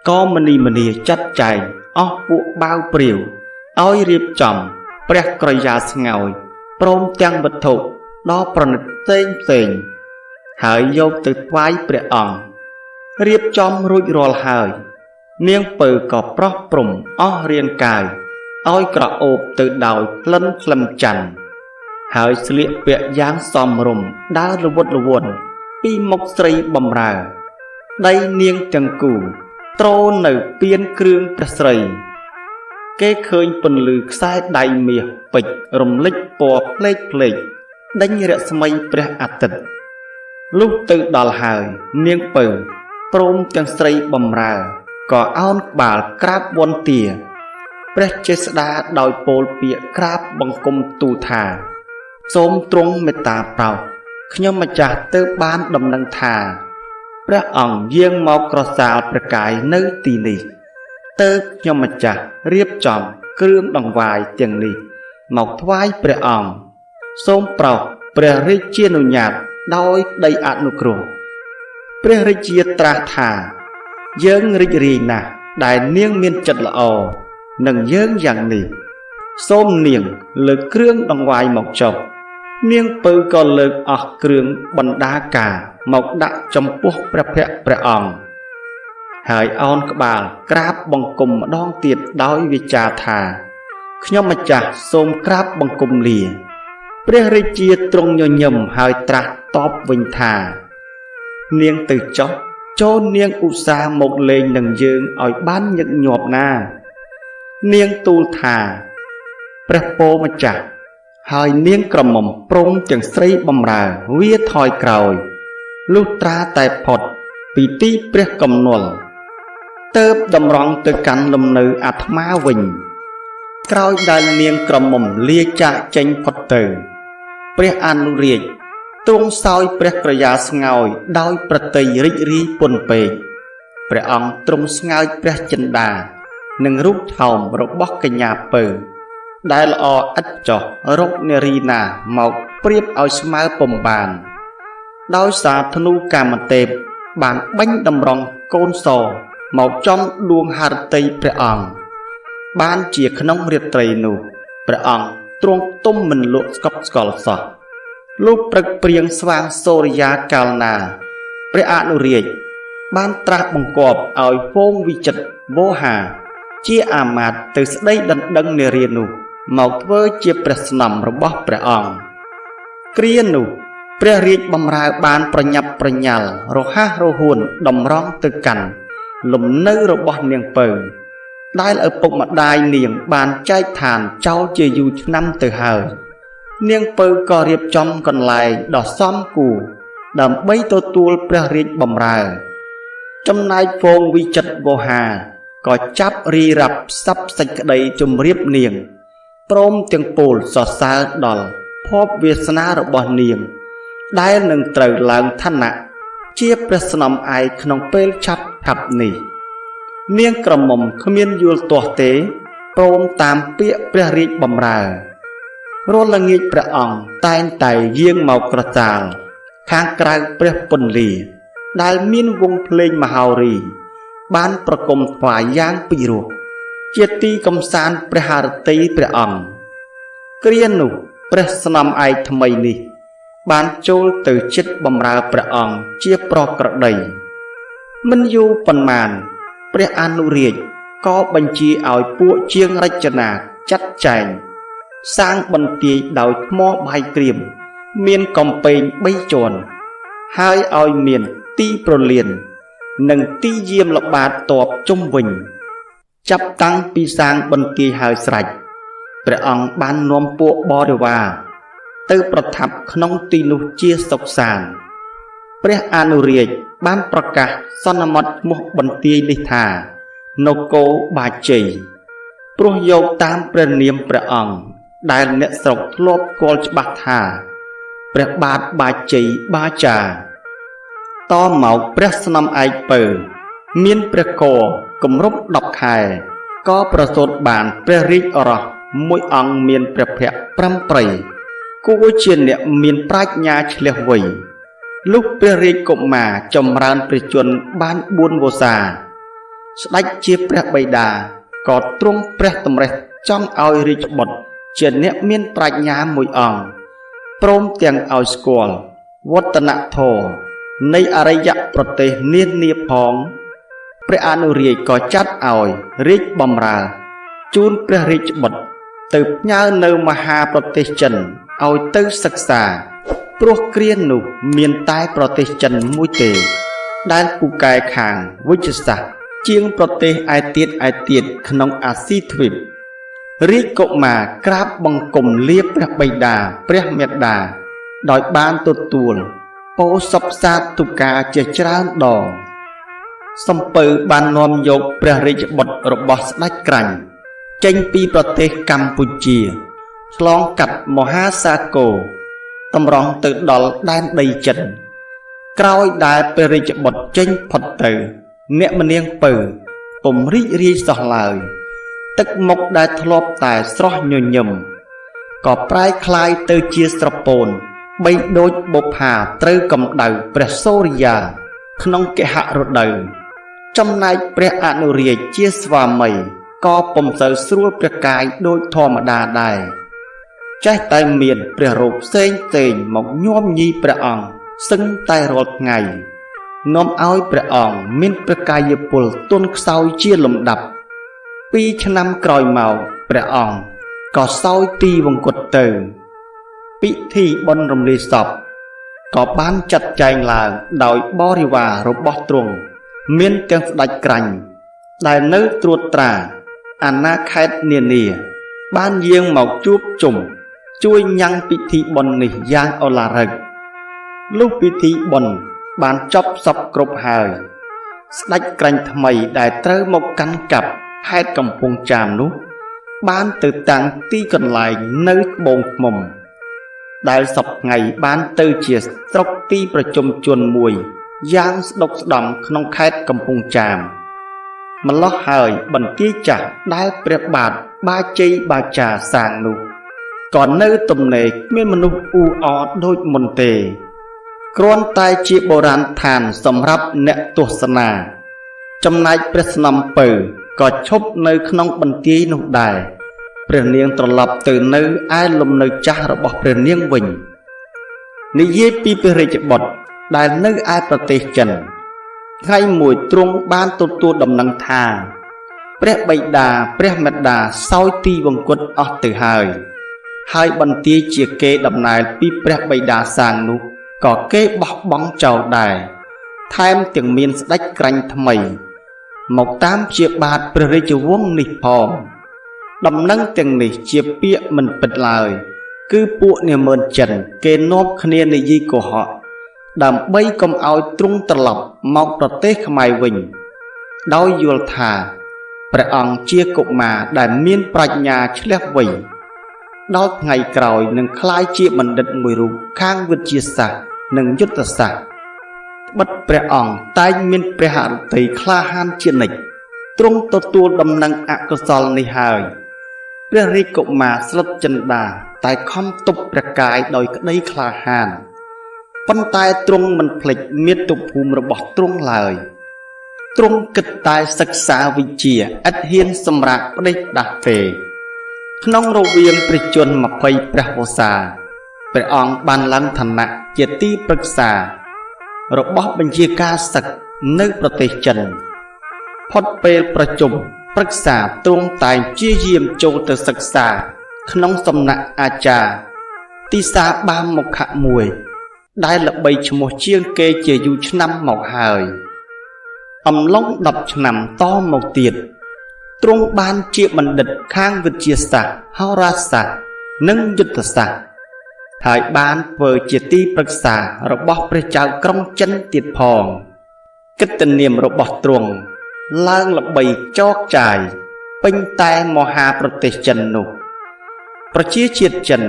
ក៏មនីមនីចាត់ចែងអស់ពួកបាវព្រាវឲ្យរៀបចំព្រះក្រយាស្ងោយព្រមទាំងវត្ថុដ៏ប្រណិតផ្សេងហើយយកទៅថ្វាយព្រះអង្គរៀបចំរួចរាល់ហើយនាងពៅក៏ប្រោះព្រំអស់រាងកាយឲ្យក្រអូបទៅដោយក្លិនក្លឹមច័ន្ទហើយស្លៀកពាក់យ៉ាងសមរម្យដើរល្វត់ល្វន់ពីមុខស្រីបំរើដៃនាងទាំងគូទ្រនៅពៀនគ្រឿងព្រះស្រីគេឃើញពន្លឺខ្សែដៃមាសពេជ្ររំលេចពណ៌ផ្លេកផ្លេកដេញរស្មីព្រះអាទិត្យលុះទៅដល់ហើយនាងពៅព្រមទាំងស្រីបំរើក៏អោនក្បាលក្រាបវន្ទាព្រះចេស្តាដោយពោលពាក្យក្រាបបង្គំទូលថាសូមទ្រង់មេត្តាប្រោសខ្ញុំម្ចាស់ទើបបានដំណឹងថាព្រះអង្គយាងមកក្រសាលព្រះកាយនៅទីនេះទើបខ្ញុំម្ចាស់រៀបចំគ្រឿងដង្វាយទាំងនេះមកថ្វាយព្រះអង្គសូមប្រោសព្រះរាជានុញ្ញាតដោយដីអនុគ្រោះព្រះរាជាត្រាស់ថាយើងរីករាយណាស់ដែលនាងមានចិត្តល្អនឹងយើងយ៉ាងនេះសូមនាងលើកគ្រឿងដង្វាយមកចុះនាងពៅក៏លើកអស់គ្រឿងបណ្ដាការមកដាក់ចំពោះព្រះភ័ក្ត្រព្រះអង្គហើយអោនក្បាលក្រាបបង្គំម្ដងទៀតដោយវាចាថាខ្ញុំម្ចាស់សូមក្រាបបង្គំលាព្រះរាជាទ្រង់ញញឹមហើយត្រាស់តបវិញថានាងទៅចុះចូលនាងឧស្សាហ៍មកលេងនឹងយើងឲ្យបានញឹកញាប់ណានាងទូលថាព្រះពោម្ចាស់ហើយនាងក្រមុំព្រមទាំងស្រីបំរើវាថយក្រោយលុះត្រាតែផុតពីទីព្រះកំណុលទើបតម្រង់ទៅកាន់លំនៅអាត្មាវិញក្រោយដែលនាងក្រមុំលាចាកចេញផុតទៅព្រះអនុរាជទ្រង់សោយព្រះក្រយាស្ងោយដោយប្រតិយរីករាយពន់ពេកព្រះអង្គទ្រង់ស្ងើចព្រះចិន្តានិងរូបថោមរបស់កញ្ញាពៅដែលល្អឥតចោះរកនារីណាមកប្រៀបឲ្យស្មើពុំបានដោយសារធ្នូកាមទេពបានបាញ់តម្រង់កូនសមកចំដួងហឫទ័យព្រះអង្គបានជាក្នុងរាត្រីនោះព្រះអង្គទ្រង់ទុំមិនលក់ស្កប់ស្កល់សោះលុះព្រឹកព្រៀងស្វាងសូរិយាកាលណាព្រះអនុរាជបានត្រាស់បង្គាប់ឲ្យហ្វូងវិចិត្រវោហាជាអាមាត្យទៅស្ដីដណ្ដឹងនារីនោះមកធ្វើជាព្រះស្នំរបស់ព្រះអង្គគ្រានោះព្រះរាជបម្រើបានប្រញាប់ប្រញាល់រហ័សរហួនតម្រង់ទៅកាន់លំនៅរបស់នាងពៅដែលឪពុកម្ដាយនាងបានចែកឋានចោលជាយូរឆ្នាំទៅហើយនាងពៅក៏រៀបចំកន្លែងដ៏សមគួរដើម្បីទទួលព្រះរាជបម្រើចំណែកហ្វូងវិចិត្រវោហាក៏ចាប់រីរ៉ាប់សັບសេចក្តីជំរាបនាងព្រមទាំងពោលសរសើរដល់ភពវាសនារបស់នាងដែលនឹងត្រូវឡើងឋានៈជាព្រះស្នំឯកក្នុងពេលឆាប់នេះនាងក្រមុំគ្មានយល់ទាស់ទេព្រមតាមពាក្យព្រះរាជបម្រើរាល់ល្ងាចព្រះអង្គតែងតែយាងមកក្រសាលខាងក្រៅព្រះពន្លាដែលមានវង់ភ្លេងមហោរីបានប្រគំថ្វាយយ៉ាងពិរោះ ជាទីកំសាន្តព្រះハរតីព្រះអង្គគ្រានោះព្រះស្នំឯកថ្មីនេះបានចូលទៅជិតបម្រើព្រះអង្គជាប្រក្រតីមិនយូរប៉ុន្មានព្រះអនុរាជក៏បញ្ជាឲ្យពួកជាងរចនាចាត់ចែងសាងបន្ទាយដោយថ្មបាយក្រៀមមានកំពែង3ជាន់ហើយឲ្យមានទីប្រលាននិងទីយាមល្បាតតបជុំវិញចាប់តាំងពីសាងបន្ទាយហើយស្រេចព្រះអង្គបាននាំពួកបរិវារទៅប្រថាប់ក្នុងទីនោះជាសុខសាន្តព្រះអនុរាជបានប្រកាសសន្មតឈ្មោះបន្ទាយនេះថានគរបាជ័យព្រោះយកតាមព្រះនាមព្រះអង្គដែលអ្នកស្រុកធ្លាប់ស្គាល់ច្បាស់ថាព្រះបាទបាជ័យបាចាតមកព្រះស្នំឯកពៅមានព្រះគរគម្រប់10ខែក៏ប្រសូតបានព្រះរាជឱរសមួយអង្គមានព្រះភ័ក្ត្រ5ព្រៃគួរជាអ្នកមានប្រាជ្ញាឆ្លៀសវៃលុះព្រះរាជកុមារចម្រើនព្រះជន្មបាន4វស្សាស្ដេចជាព្រះបិតាក៏ទ្រង់ព្រះតម្រិះចង់ឲ្យរាជបុត្រជាអ្នកមានប្រាជ្ញាមួយអង្គព្រមទាំងឲ្យស្គាល់វឌ្ឍនធម៌នៃអរិយប្រទេសនានាផងព្រះអនុរាជក៏ចាត់ឲ្យរាជបម្រើជូនព្រះរាជបុត្រទៅផ្ញើនៅមហាប្រទេសចិនឲ្យទៅសិក្សាព្រោះគ្រានោះមានតែប្រទេសចិនមួយទេដែលពូកែខាងវិទ្យាសាស្ត្រជាងប្រទេសឯទៀតក្នុងអាស៊ីទ្វីបរាជកុមារក្រាបបង្គំលាព្រះបិតាព្រះមេត្តាដោយបានទទួលពោសពសាទុការជាច្រើនដងសំពៅបាននាំយកព្រះរាជបុត្ររបស់ស្ដេចក្រាញ់ចេញពីប្រទេសកម្ពុជាឆ្លងកាត់មហាសាគរតម្រង់ទៅដល់ដែនដីចិនក្រោយដែលព្រះរាជបុត្រចេញផុតទៅអ្នកម្នាងពៅពុំរីករាយសោះឡើយទឹកមុខដែលធ្លាប់តែស្រស់ញញឹមក៏ប្រែคล้ายទៅជាស្រពោនបីដូចបុប្ផាត្រូវកម្ដៅព្រះសូរិយាក្នុងកហរដូវចំណែកព្រះអនុរាជជាស្វាមីក៏ពុំសូវស្រួលព្រះកាយដូចធម្មតាដែរចេះតែមានព្រះរូបផ្សេងមកញោមញីព្រះអង្គសឹងតែរាល់ថ្ងៃនាំឲ្យព្រះអង្គមានព្រះកាយពលទន់ខ្សោយជាលំដាប់2ឆ្នាំក្រោយមកព្រះអង្គក៏សោយទីវង្គតទៅពិធីបុណ្យរំលាយសពក៏បានចាត់ចែងឡើងដោយបរិវាររបស់ទ្រង់មានទាំងស្ដេចក្រាញ់ដែលនៅត្រួតត្រាអាណាខេត្តនានាបានយាងមកជួបជុំជួយញ៉ាំងពិធីបុណ្យនេះយ៉ាងឱឡារិកលុះពិធីបុណ្យបានចប់សពគ្រប់ហើយស្ដេចក្រាញ់ថ្មីដែលត្រូវមកកាន់កាប់ខេត្តកំពង់ចាមនោះបានទៅតាំងទីកន្លែងនៅត្បូងឃ្មុំដែលសពថ្ងៃបានទៅជាស្រុកទីប្រជុំជនមួយយ៉ាងស្ដុកស្ដំក្នុងខេត្តកំពង់ចាមម្លោះហើយបន្ទាយចាស់ដែលព្រះបាទបាជ័យបាចាសាងនោះក៏នៅទំនេរគ្មានមនុស្សអ៊ូអរដូចមុនទេគ្រាន់តែជាបុរាណដ្ឋានសម្រាប់អ្នកទស្សនាចំណែកព្រះស្នំពៅក៏ឈប់នៅក្នុងបន្ទាយនោះដែរព្រះនាងត្រឡប់ទៅនៅឯលំនៅចាស់របស់ព្រះនាងវិញនិយាយពីព្រះរាជបុត្រដែលនៅឯប្រទេសចិនថ្ងៃមួយទ្រង់បានទទួលដំណឹងថាព្រះបិតាព្រះមេត្តាសោយទីវង្គតអស់ទៅហើយបន្ទាយជាគេដំណើរពីព្រះបិតាសាងនោះក៏គេបោះបង់ចោលដែរថែមទាំងមានស្ដេចក្រាញ់ថ្មីមកតាមព្យាបាទព្រះរាជវង្សនេះផងដំណឹងទាំងនេះជាពាក្យមិនពិតឡើយគឺពួកនាម៉ឺនចិនគេនាំគ្នានិយាយកុហកដើម្បីកុំឲ្យទ្រង់ត្រឡប់មកប្រទេសខ្មែរវិញដោយយល់ថាព្រះអង្គជាកុមារដែលមានប្រាជ្ញាឆ្លៀសវៃដល់ថ្ងៃក្រោយនឹងក្លាយជាបណ្ឌិតមួយរូបខាងវិទ្យាសាស្ត្រនិងយុទ្ធសាស្ត្របិទព្រះអង្គតែងមានព្រះハរតីក្លាហានជានិច្ចទ្រង់ទទួលដំណឹងអកុសលនេះហើយព្រះរាជកុមារស្លុតចិន្តាតែខំទប់ព្រះកាយដោយក្តីក្លាហានប៉ុន្តែទ្រង់មិនភ្លេចមាតុភូមិរបស់ទ្រង់ឡើយ ទ្រង់គិតតែសិក្សាវិជ្ជាឥតហ៊ានសម្រាប់ផ្ដេសផ្ដាស់ទេក្នុងរវាងព្រះជន្ម20ព្រះវស្សាព្រះអង្គបានឡើងឋានៈជាទីប្រឹក្សារបស់បញ្ជាការសឹកនៅប្រទេសចិនផុតពេលប្រជុំប្រឹក្សាទ្រង់តែងជាយាមចូលទៅសិក្សាក្នុងសំណាក់អាចារ្យទីសាបាមុខៈមួយដែលល្បីឈ្មោះជាងគេជាយូរឆ្នាំមកហើយអំឡុង10ឆ្នាំតមកទៀតទ្រង់បានជាបណ្ឌិតខាងវិទ្យាសាស្ត្រហោរាសាស្ត្រនិងយុទ្ធសាស្ត្រហើយបានធ្វើជាទីប្រឹក្សារបស់ព្រះចៅក្រុងចិនទៀតផងកិត្តិនាមរបស់ទ្រង់ឡើងល្បីចោកចាយពេញតែមហាប្រទេសចិននោះប្រជាជាតិចិន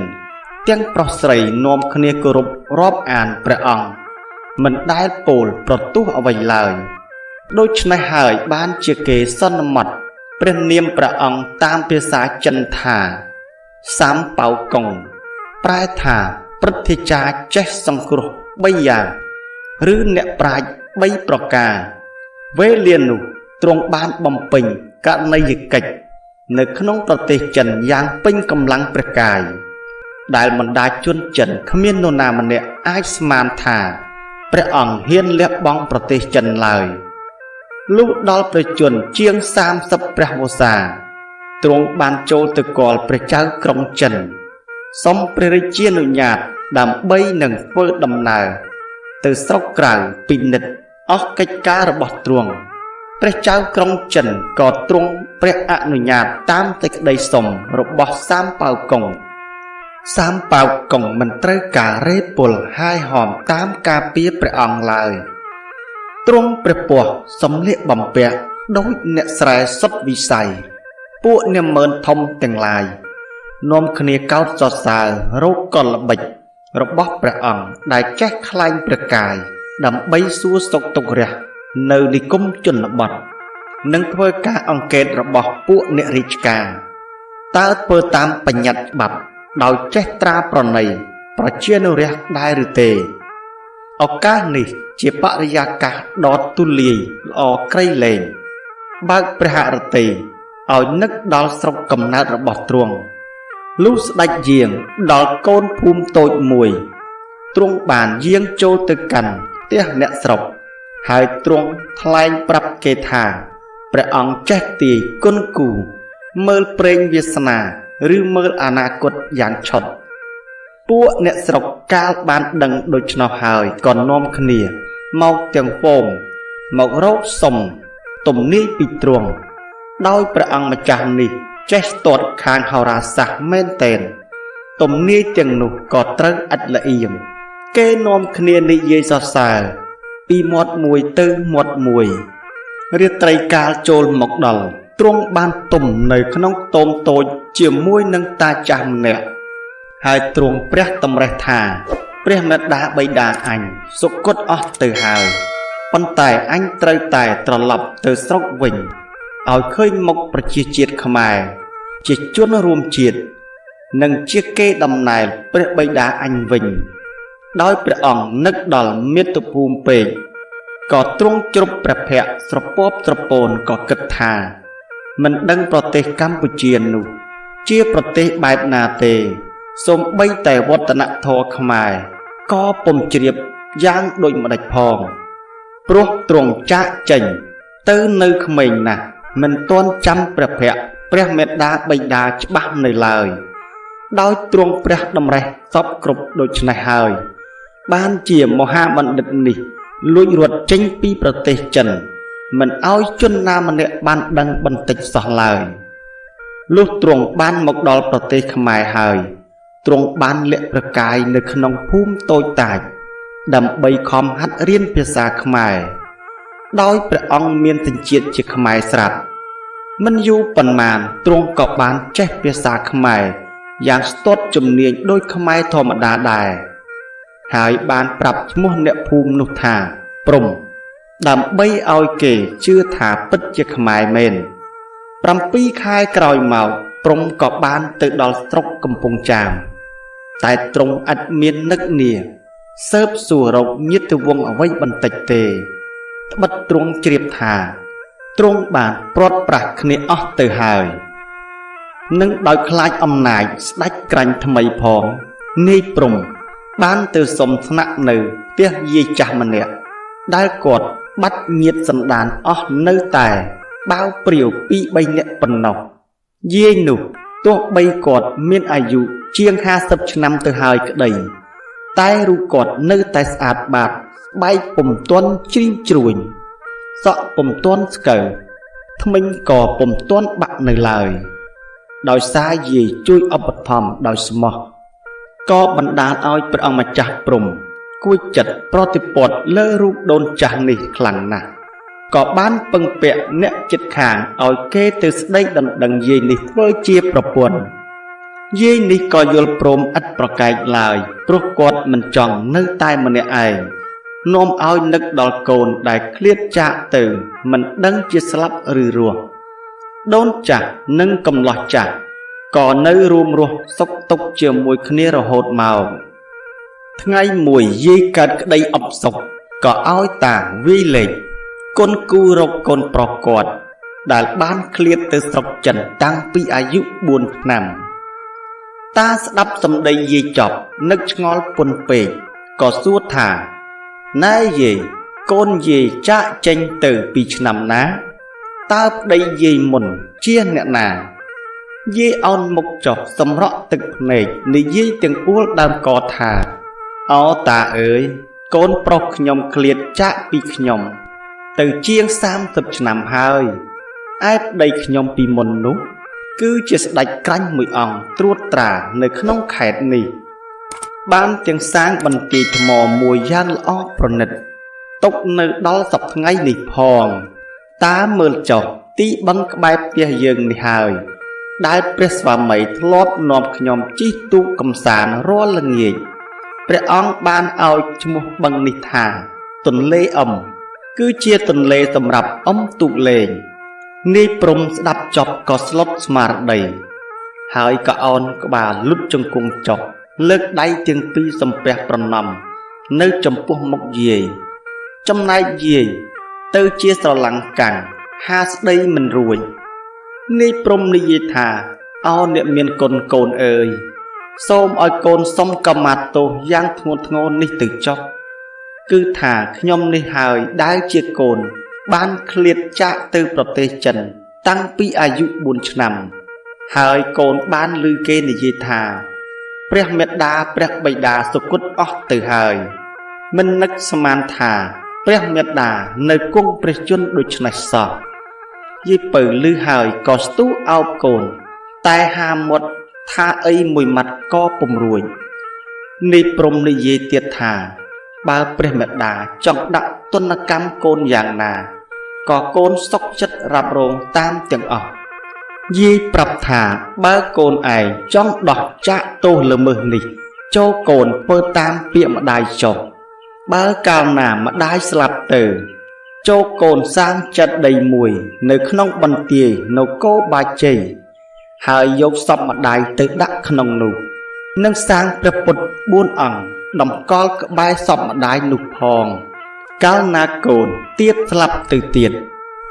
ទាំងប្រុសស្រីនាំគ្នាគោរពរាប់អានព្រះអង្គមិនដែលពោលប្រទោសអ្វីឡើយដូច្នេះហើយបានជាគេសន្មតព្រះនាមព្រះអង្គតាមភាសាចិនថាសាមប៉ៅកុងប្រែថាព្រឹទ្ធាចារ្យចេះសង្គ្រោះ3យ៉ាងឬអ្នកប្រាជ្ញ3ប្រការវេលានោះទ្រង់បានបំពេញករណីយកិច្ចនៅក្នុងប្រទេសចិនយ៉ាងពេញកម្លាំងព្រះកាយដែលបណ្ដាជនចិនគ្មាននរណាម្នាក់អាចស្មានថាព្រះអង្គហ៊ានលះបង់ប្រទេសចិនឡើយលុះដល់ព្រះជន្មជាង30ព្រះវស្សាទ្រង់បានចូលទៅគាល់ព្រះចៅក្រុងចិនសុំព្រះរាជានុញ្ញាតដើម្បីនឹងធ្វើដំណើរទៅស្រុកក្រៅពិនិត្យអស់កិច្ចការរបស់ទ្រង់ព្រះចៅក្រុងចិនក៏ទ្រង់ព្រះអនុញ្ញាតតាមសេចក្តីសុំរបស់សាមប៉ៅកុងសាមប៉ៅកុងមិនត្រូវការរេពលហាយហោមតាមការពារព្រះអង្គឡើយទ្រង់ព្រះពស់សំលៀកបំពាក់ដោយអ្នកស្រែសុទ្ធវិស័យពួកនាម៉ឺនធំទាំងឡាយនាំគ្នាកោតសរសើររោគកលល្បិចរបស់ព្រះអង្គដែលចេះខ្លែងព្រះកាយដើម្បីសួរសុខទុក្ខរះនៅនិគមជនបទនិងធ្វើការអង្កេតរបស់ពួកអ្នករាជការតើធ្វើតាមបញ្ញត្តិច្បាប់ដោយចេះត្រាប្រណីប្រជានុរាស្ត្រដែរឬទេឱកាសនេះជាបរិយាកាសដ៏ទូលាយល្អក្រៃលែងបើកព្រះហឫទ័យឲ្យនឹកដល់ស្រុកកំណើតរបស់ទ្រង់លុះស្ដេចយាងដល់កូនភូមិតូចមួយទ្រង់បានយាងចូលទៅកាន់ផ្ទះអ្នកស្រុកហើយទ្រង់ថ្លែងប្រាប់គេថាព្រះអង្គចេះទាយគុណគូមើលព្រេងវាសនាឬមើលអនាគតយ៉ាងឆុតពួកអ្នកស្រុកកាលបានដឹងដូច្នោះហើយក៏នាំគ្នាមកទាំងពងមករកសុំទំនាយពីទ្រង់ដោយព្រះអង្គម្ចាស់នេះចេះស្ទាត់ខាងហោរាសាស្ត្រមែនទែនទំនាយទាំងនោះក៏ត្រូវឥតល្អៀមគេនាំគ្នានិយាយសរសើរពីមាត់មួយទៅមាត់មួយរាត្រីកាលចូលមកដល់ទ្រង់បានទុំនៅក្នុងខ្ទមតូចជាមួយនឹងតាចាស់ម្នាក់ហើយទ្រង់ព្រះតម្រេះថាព្រះមេដាបិតាអញសុគតអស់ទៅហើយប៉ុន្តែអញត្រូវតែត្រឡប់ទៅស្រុកវិញឲ្យឃើញមុខប្រជាជាតិខ្មែរជាជនរួមជាតិនិងជាគេដំណើរព្រះបិតាអញវិញដោយព្រះអង្គនឹកដល់មាតុភូមិពេកក៏ទ្រង់ជ្រប់ព្រះភ័ក្ត្រស្រពាប់ស្រពោនក៏គិតថាមិនដឹងប្រទេសកម្ពុជានោះជាប្រទេសបែបណាទេសូម្បីតែវឌ្ឍនធម៌ខ្មែរក៏ពុំជ្រាបយ៉ាងដូចម្ដេចផងព្រោះទ្រង់ចាកចេញទៅនៅក្មេងណាស់មិនទាន់ចាំព្រះភ័ក្ត្រព្រះមេដាបិតាច្បាស់នៅឡើយដោយទ្រង់ព្រះតម្រេះសពគ្រប់ដូច្នេះហើយបានជាមហាបណ្ឌិតនេះលួចរត់ចេញពីប្រទេសចិនមិនឲ្យជនណាម្នាក់បានដឹងបន្តិចសោះឡើយលុះទ្រង់បានមកដល់ប្រទេសខ្មែរហើយទ្រង់បានលាក់ប្រកាយនៅក្នុងភូមិតូចតាចដើម្បីខំហាត់រៀនភាសាខ្មែរដោយព្រះអង្គមានទញ្ជាតិជាខ្មែរស្រាប់មិនយូរប៉ុន្មានទ្រង់ក៏បានចេះភាសាខ្មែរយ៉ាងស្ទាត់ជំនាញដូចខ្មែរធម្មតាដែរហើយបានប្រាប់ឈ្មោះអ្នកភូមិនោះថាព្រំដើម្បីឲ្យគេជឿថាពិតជាខ្មែរមែន7ខែក្រោយមកព្រំក៏បានទៅដល់ស្រុកកំពង់ចាមតែទ្រង់ឥតមាននឹកនាស៊ើបសួររកញាតិវង្សអ្វីបន្តិចទេ ត្បិតទ្រង់ជ្រាបថាទ្រង់បានព្រាត់ប្រាសគ្នាអស់ទៅហើយនឹងដោយខ្លាចអំណាចស្ដេចក្រាញ់ថ្មីផងនាយព្រំបានទៅសុំស្នាក់នៅផ្ទះយាយចាស់ម្នាក់ដែលគាត់បាត់ញាតិសន្តានអស់នៅតែបាវព្រាវ 2-3 នាក់ប៉ុណ្ណោះយាយនោះទោះបីគាត់មានអាយុជាង50ឆ្នាំទៅហើយក្តីតែរូបគាត់នៅតែស្អាតបាតស្បែកពុំទាន់ជ្រីងជ្រួញសក់ពុំទាន់ស្កើធ្មេញក៏ពុំទាន់បាក់នៅឡើយដោយសារយាយជួយឧបត្ថម្ភដោយស្មោះក៏បណ្ដាលឲ្យព្រះអង្គម្ចាស់ព្រំគួចចិត្តប្រតិព័ទ្ធលើរូបដូនចាស់នេះខ្លាំងណាស់ក៏បានពឹងពាក់អ្នកជិតខាងឲ្យគេទៅស្ដីដណ្ដឹងយាយនេះធ្វើជាប្រពន្ធយាយនេះក៏យល់ព្រមឥតប្រកែកឡើយព្រោះគាត់មិនចង់នៅតែម្នាក់ឯងនាំឲ្យនឹកដល់កូនដែលឃ្លាតចាកទៅមិនដឹងជាស្លាប់ឬរស់ដូនចាស់និងកំឡោះចាស់ក៏នៅរួមរស់សុខទុក្ខជាមួយគ្នារហូតមកថ្ងៃមួយយាយកើតក្តីអបសុខក៏ឲ្យតាវាយលេខគុនគូរកកូនប្រុសគាត់ដែលបានឃ្លាតទៅស្រុកចិនតាំងពីអាយុ4ឆ្នាំតាស្ដាប់សម្ដីយាយចប់នឹកឆ្ងល់ពន់ពេកក៏សួរថាណែយាយកូនយាយចាក់ចេញទៅពីឆ្នាំណាតើប្តីយាយមុនជាអ្នកណាយាយអោនមុខចុះសម្រក់ទឹកភ្នែកនិយាយទាំងអួលដើមកថាអោតាអើយកូនប្រុសខ្ញុំឃ្លាតចាក់ពីខ្ញុំទៅជាង30ឆ្នាំហើយឯប្តីខ្ញុំពីមុននោះគឺជាស្ដេចក្រាញ់មួយអង្គត្រួតត្រានៅក្នុងខេត្តនេះបានទាំងសាងបន្ទាយថ្មមួយយ៉ាងល្អប្រណិតຕົកនៅដល់សប្តាហ៍ថ្ងៃនេះផងតាមើលចុះទីបឹងក្បែរផ្ទះយើងនេះហើយដែលព្រះស្វាមីធ្លាប់នាំខ្ញុំជិះទូកកំសាន្តរាល់ល្ងាចព្រះអង្គបានឲ្យឈ្មោះបឹងនេះថាទន្លេអ៊ំគឺជាទន្លេសម្រាប់អ៊ំទូកលេងនាយព្រំស្ដាប់ចប់ក៏ស្លុតស្មារតីហើយក៏អោនក្បាលលុតជង្គង់ចុះលើកដៃទាំងពីរសំពះប្រណម្យនៅចំពោះមុខយាយចំណែកយាយទៅជាស្រឡំកាំងហាស្ដីមិនរួចនាយព្រំនិយាយថាអោអ្នកមានកូនកូនអើយសូមឲ្យកូនសុំកម្មាទោសយ៉ាងធ្ងន់ធ្ងរនេះទៅចុះគឺថាខ្ញុំនេះហើយដែលជាកូនបានឃ្លាតចាកទៅប្រទេសចិនតាំងពីអាយុ4ឆ្នាំហើយកូនបានឮគេនិយាយថាព្រះមេដាព្រះបិតាសុគតអស់ទៅហើយមិននឹកស្មានថាព្រះមេដានៅគង់ព្រះជន្មដូច្នេះសោះយាយពៅឮហើយក៏ស្ទុះអោបកូនតែហាមាត់ថាអីមួយម៉ាត់ក៏ពុំរួចនាយព្រំនិយាយទៀតថាបើព្រះមេដាចង់ដាក់ទណ្ឌកម្មកូនយ៉ាងណាក៏កូនសុខចិត្តរ៉ាប់រងតាមទាំងអស់យាយប្រាប់ថាបើកូនឯងចង់ដោះចាកទោសល្មើសនេះចូលកូនធ្វើតាមពាក្យម្ដាយចុះបើកាលណាម្ដាយស្លាប់ទៅចូលកូនសាងចិត្តដីមួយនៅក្នុងបន្ទាយនគរបាជ័យហើយយកសពម្ដាយទៅដាក់ក្នុងនោះនិងសាងព្រះពុទ្ធ4អង្គតម្កល់ក្បែរសពម្ដាយនោះផងកាលណាកូនទៀតស្លាប់ទៅទៀត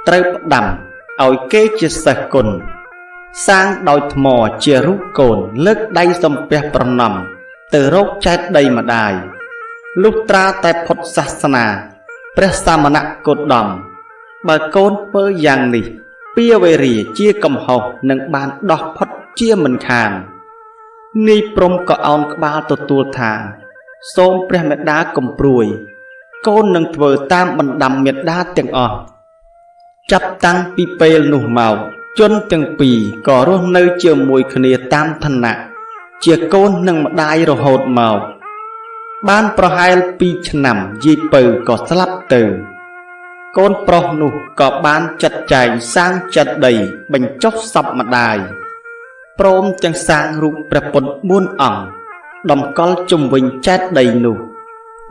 ត្រូវផ្ដាំឲ្យគេជាសិស្សគុណសាងដោយថ្មជារូបកូនលើកដៃសំពះប្រណម្យទៅរកចេតិយម្ដាយលុះត្រាតែពុទ្ធសាសនាព្រះសាមណគោតមបើកូនធ្វើយ៉ាងនេះពាវេរាជាកំហុសនឹងបានដោះផុតជាមិនខាននាយព្រំក៏អោនក្បាលទទួលថាសូមព្រះមេដាកុំព្រួយកូននឹងធ្វើតាមបណ្ដាំមេដាទាំងអស់ចាប់តាំងពីពេលនោះមកជនទាំងពីរក៏រស់នៅជាមួយគ្នាតាមឋានៈជាកូននិងម្ដាយរហូតមកបានប្រហែល2ឆ្នាំយាយពៅក៏ស្លាប់ទៅកូនប្រុសនោះក៏បានចាត់ចែងសាងចេតិយបញ្ចុះសពម្ដាយព្រមទាំងសាងរូបព្រះពុទ្ធ4អង្គតម្កល់ជុំវិញចេតិយនោះ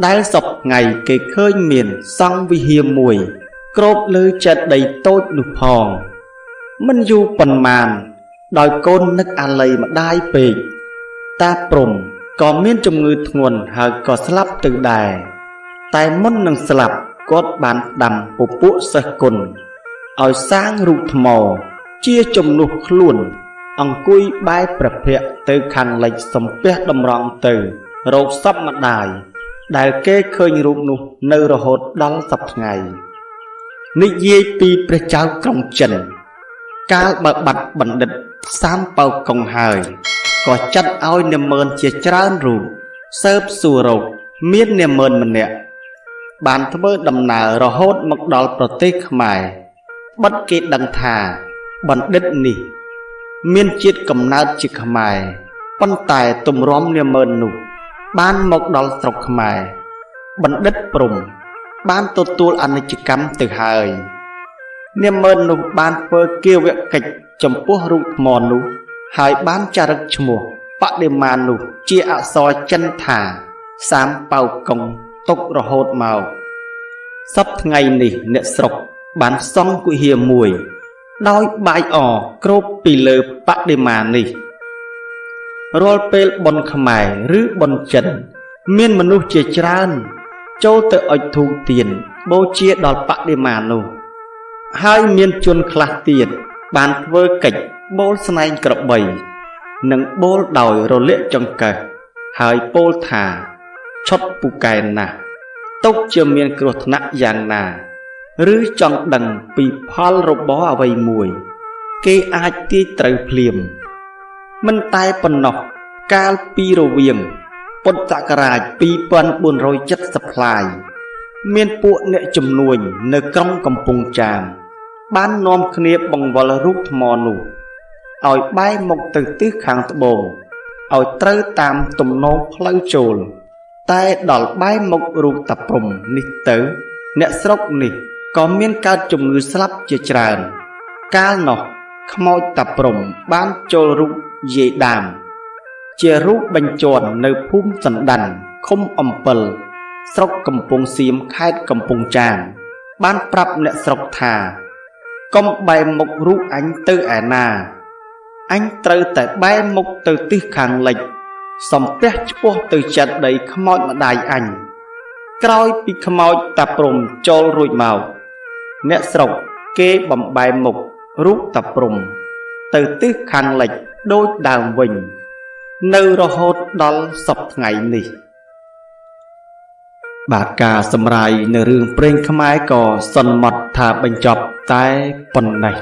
ដែលសពថ្ងៃគេឃើញមានសង្ឃវិហារមួយគ្របលើចេតិយតូចនោះផងមិនយូរប៉ុន្មានដោយកូននឹកអាល័យម្ដាយពេកតាព្រំក៏មានជំងឺធ្ងន់ហើយក៏ស្លាប់ទៅដែរតែមុននឹងស្លាប់ គាត់បានដាំពពួកសិស្សគុណឲ្យសាងរូបថ្មជាជំនួសខ្លួនអង្គុយបែរព្រះភ័ក្ត្រទៅខាងលិចសំពះតម្រង់ទៅរកសពម្ដាយដែលគេឃើញរូបនោះនៅរហូតដល់សប្តាហ៍ថ្ងៃនិយាយពីព្រះចៅក្រុងចិនកាលបើបាត់បណ្ឌិតសាមប៉ៅកុងហើយក៏ចាត់ឲ្យនាម៉ឺនជាច្រើនរូបសើបសួររកមាននាម៉ឺនម្នាក់បានធ្វើដំណើររហូតមកដល់ប្រទេសខ្មែរបិទគេដឹងថាបណ្ឌិតនេះមានជាតិកំណើតជាខ្មែរប៉ុន្តែទម្រាំនាម៉ឺននោះបានមកដល់ស្រុកខ្មែរបណ្ឌិតព្រំបានទទួលអនិច្ចកម្មទៅហើយនាម៉ឺននោះបានធ្វើគាវកិច្ចចំពោះរូបថ្មនោះហើយបានចារឹកឈ្មោះបដិមានោះជាអក្សរចិនថាសាមប៉ៅកុងទុករហូតមកសប្តាហ៍ថ្ងៃនេះអ្នកស្រុកបានសង់គុហាមួយដោយបាយអគ្របពីលើបដិមានេះរាល់ពេលបុណ្យខ្មែរឬបុណ្យចិនមានមនុស្សជាច្រើនចូលទៅអុជធូបទៀនបូជាដល់បដិមានោះហើយមានជនខ្លះទៀតបានធ្វើកិច្ចបូលស្នែងក្របីនិងបូលដោយរលាកចង្កេះហើយពោលថាឆុតពូកែណាស់ទុកជាមានគ្រោះថ្នាក់យ៉ាងណាឬចង់ដឹងពីផលរបស់អ្វីមួយគេអាចទាយត្រូវភ្លាមមិនតែប៉ុណ្ណោះកាលពីរវាងពុទ្ធសករាជ2470ផ្លាយមានពួកអ្នកជំនួញនៅក្រុងកំពង់ចាមបាននាំគ្នាបង្វិលរូបថ្មនោះឲ្យបែរមុខទៅទិសខាងត្បូងឲ្យត្រូវតាមទំនងផ្លូវចូលតែដល់បែរមុខរូបតាព្រំនេះទៅអ្នកស្រុកនេះក៏មានកើតជំងឺស្លាប់ជាច្រើនកាលនោះខ្មោចតាព្រំបានចូលរូបយាយដាមជារូបបញ្ជាន់នៅភូមិសណ្ដាន់ឃុំអំពិលស្រុកកំពង់សៀមខេត្តកំពង់ចាមបានប្រាប់អ្នកស្រុកថាកុំបែរមុខរូបអញទៅឯណាអញត្រូវតែបែរមុខទៅទិសខាងលិចសំពះឆ្ពោះទៅចាត់ដីខ្មោចម្ដាយអញក្រោយពីខ្មោចតាព្រំចូលរួចមកអ្នកស្រុកគេបំបែរមុខរូបតាព្រំទៅទិសខាងលិចដូចដើមវិញនៅរហូតដល់សប្តាហ៍ថ្ងៃនេះបាទការសម្រាយនៅរឿងព្រេងខ្មែរក៏សន្មត់ថាបញ្ចប់តែប៉ុណ្ណេះ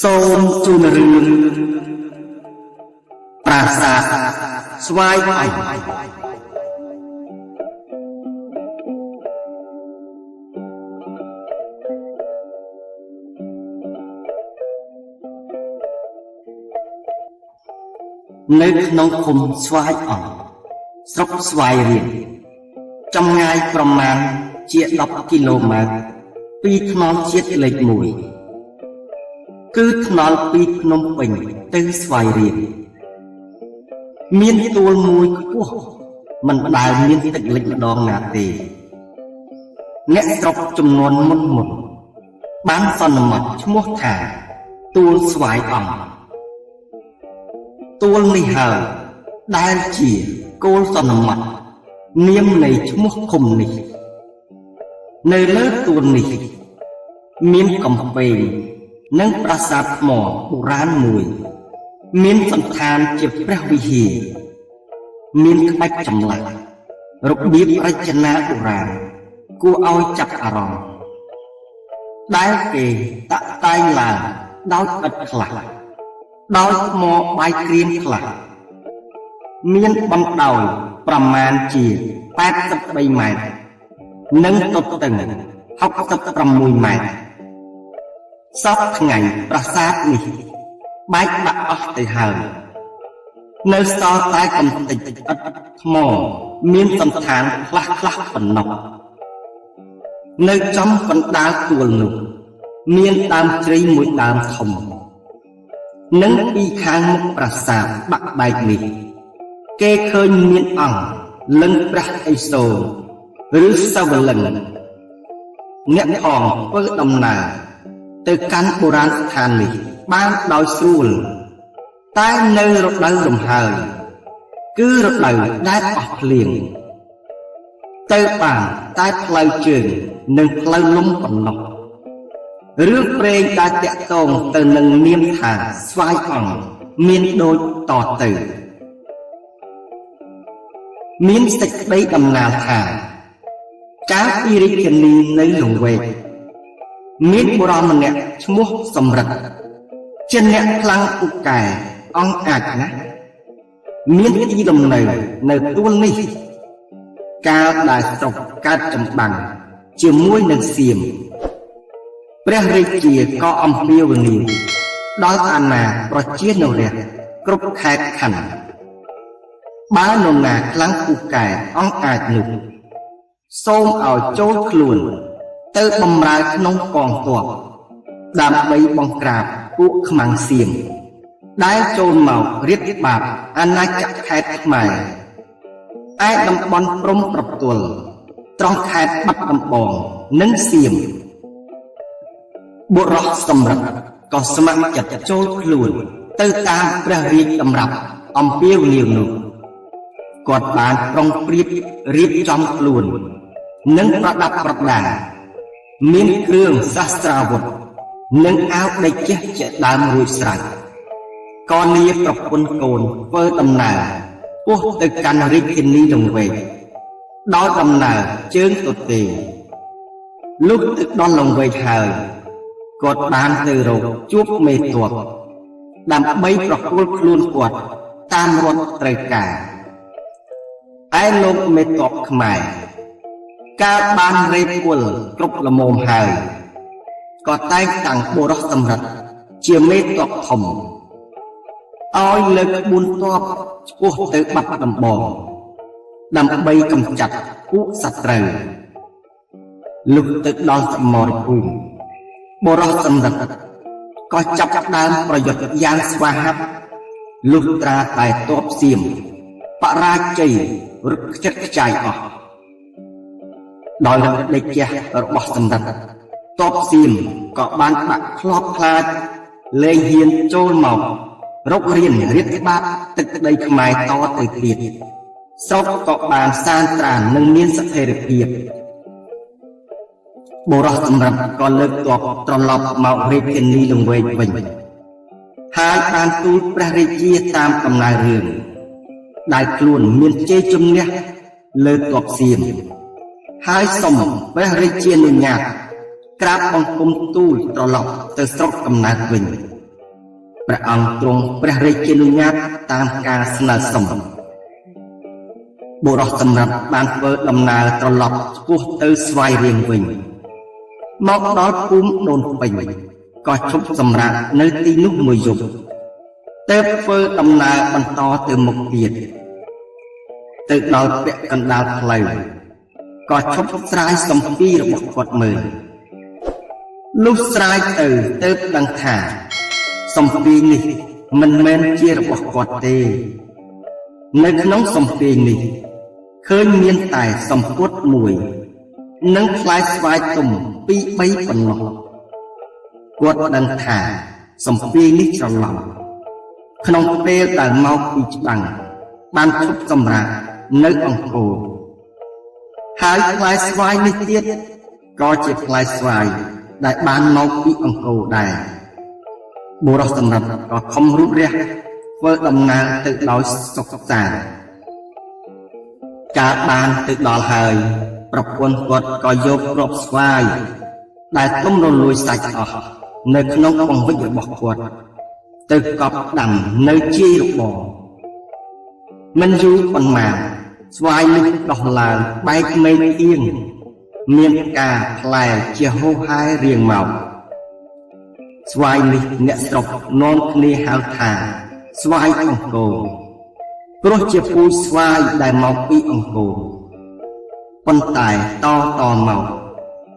សូមជូនរឿងប្រាសាទស្វាយអញនៅក្នុងឃុំស្វាយអញស្រុកស្វាយរៀងចម្ងាយប្រមាណជា10គីឡូម៉ែត្រពីថ្នល់ជាតិលេខ1គឺថ្នល់ពីភ្នំពេញទៅស្វាយរៀងមានទួលមួយខ្ពស់មិនដែលមានទឹកលិចម្ដងណាទេអ្នកស្រុកចំនួនមុនបានសន្មតឈ្មោះថាទួលស្វាយអញទួលនេះហើយដែលជាគោលសន្មតនាមនៃឈ្មោះឃុំនេះនៅលើទួលនេះមានកំពែងនិងប្រាសាទថ្មបុរាណមួយមានសន្តានជាព្រះវិហារមានក្បាច់ចម្លាក់របៀបរចនាបុរាណគួរឲ្យចាប់អារម្មណ៍ដែលគេតាក់តែងឡើងដោយឥដ្ឋខ្លះដោយថ្មបាយក្រៀមខ្លះមានបណ្ដោយប្រមាណជា83ម៉ែត្រនិងទទឹង66ម៉ែត្រសពថ្ងៃប្រាសាទនេះបែកបាក់អស់ទៅហើយនៅសល់តែកំទេចឥដ្ឋថ្មមានសន្តានខ្លះប៉ុណ្ណោះនៅចំកណ្ដាលទួលនោះមានដើមជ្រៃមួយដើមធំនិងពីខាងមុខប្រាសាទបាក់បែកនេះគេឃើញមានអង្គលិង្គព្រះឥសូរឬសវលិង្គ អ្នកផងធ្វើដំណើរទៅកាន់បុរាណស្ថាននេះបានដោយស្រួលតែនៅរដូវរំហើយគឺរដូវដែលអស់ភ្លៀងទៅបានតែផ្លូវជើងនិងផ្លូវលំប៉ុណ្ណោះរឿងព្រេងដែលតាក់ទងទៅនឹងនាមថាស្វាយអង្គមានដូចតទៅមានសេចក្តីដំណាលថាកាលពីរាជធានីនៅលង្វែកមានបុរសម្នាក់ឈ្មោះសំរិទ្ធជាអ្នកខ្លាំងពូកែអង្គអាចណាស់មានទីលំនៅនៅទួលនេះកាលដែលស្រុកកើតចម្បាំងជាមួយនឹងសៀមព្រះរាជាក៏អំពាវនាវដល់អាណាប្រជានរាជគ្រប់ខេត្តខណ្ឌបើនរណាខ្លាំងពូកែអង្គអាចនោះសូមឲ្យចូលខ្លួនទៅបម្រើក្នុងកងទ័ពដើម្បីបង្ក្រាបពួកខ្មាំងសៀមដែលចូលមករាតត្បាតអាណាចក្រខេត្តខ្មែរឯតំបន់ព្រំប្រទល់ត្រង់ខេត្តបាត់ដំបងនិងសៀមបុរសសំរិទ្ធក៏ស្ម័គ្រចិត្តចូលខ្លួនទៅតាមព្រះរាជតម្រាប់អំពាវនាវនោះគាត់បានប្រុងប្រៀបរៀបចំខ្លួននិងប្រដាប់ប្រដាមានគ្រឿងសាស្ត្រាវុធនិងអាវដេកចេះជាដើមរួចស្រេចក៏លាប្រពន្ធកូនធ្វើដំណើរពោះទៅកាន់រាជធានីលង្វែកដោយដំណើរជើងទទេលុះទៅដល់លង្វែកហើយគាត់បានទៅរកជួបមេទ័ពដើម្បីប្រគល់ខ្លួនគាត់តាមរដ្ឋត្រូវការឯលោកមេទ័ពខ្មែរកាលបានរេបគល់គ្រប់ល្មមហើយក៏តែងតាំងបុរសសំរិទ្ធជាមេទ័ពធំឲ្យលើកក្បួនទ័ពឆ្ពោះទៅបាត់ដំបងដើម្បីកម្ចាត់ពួកសត្រូវលុះទៅដល់សមរភូមិបុរសសំរិទ្ធក៏ចាប់ដើមប្រយុទ្ធយ៉ាងស្វាហាប់លុះត្រាតែទ័ពសៀមបរាជ័យរត់ខ្ជិតខ្ចាយអស់ដោយរដេកជះរបស់សំរិទ្ធទ័ពសៀមក៏បានបាក់ខ្លោបខ្លាចលែងហ៊ានចូលមករករៀនរាតត្បាតទឹកដីខ្មែរតទៅទៀតស្រុកក៏បានសានត្រាននិងមានស្ថិរភាពបុរសសំរិទ្ធក៏លើកទ័ពត្រឡប់មករាជធានីលង្វែកវិញហើយបានទូលព្រះរាជាតាមដំណើររឿងដែលខ្លួនមានជ័យជំនះលើទ័ពសៀមហើយសូមព្រះរាជានុញ្ញាតក្រាបបង្គំទូលត្រឡប់ទៅស្រុកកំណើតវិញព្រះអង្គទ្រង់ព្រះរាជានុញ្ញាតតាមការស្នើសុំបុរសសំរិទ្ធបានធ្វើដំណើរត្រឡប់ឆ្ពោះទៅស្វាយរៀងវិញមកដល់ភូមិដូនពេញក៏ឈប់សម្រាកនៅទីនោះមួយយប់ទើបធ្វើដំណើរបន្តទៅមុខទៀតទៅដល់ពាក់កណ្ដាលផ្លូវក៏ឈប់ស្រាយសំពីរបស់គាត់មើលលុះស្រាយទៅទើបដឹងថាសំពីនេះមិនមែនជារបស់គាត់ទេនៅក្នុងសំពីនេះឃើញមានតែសំពត់មួយនិងផ្លែស្វាយទុំពីរបីប៉ុណ្ណោះគាត់ដឹងថាសំពីនេះច្រឡំក្នុងពេលដែលមកពីច្បាំងបានឈប់សម្រាកនៅអង្គរហើយផ្លែស្វាយនេះទៀតក៏ជាផ្លែស្វាយដែលបានមកពីអង្គរដែរបុរសសំរិទ្ធក៏ខំរូបរះធ្វើដំណើរទៅដោយសុខសាន្តកាលបានទៅដល់ហើយប្រពន្ធគាត់ក៏យកគ្រាប់ស្វាយដែលទុំរលួយសាច់អស់នៅក្នុងបង្វិចរបស់គាត់ទៅកប់ដាំនៅជាយរបរមិនយូរប៉ុន្មានស្វាយនេះដោះឡើងបែកមេឃអៀងមានការផ្លែជាហូរហែរៀងមកស្វាយនេះអ្នកស្រុកនាំគ្នាហៅថាស្វាយអង្គរព្រោះជាពូជស្វាយដែលមកពីអង្គរប៉ុន្តែតមក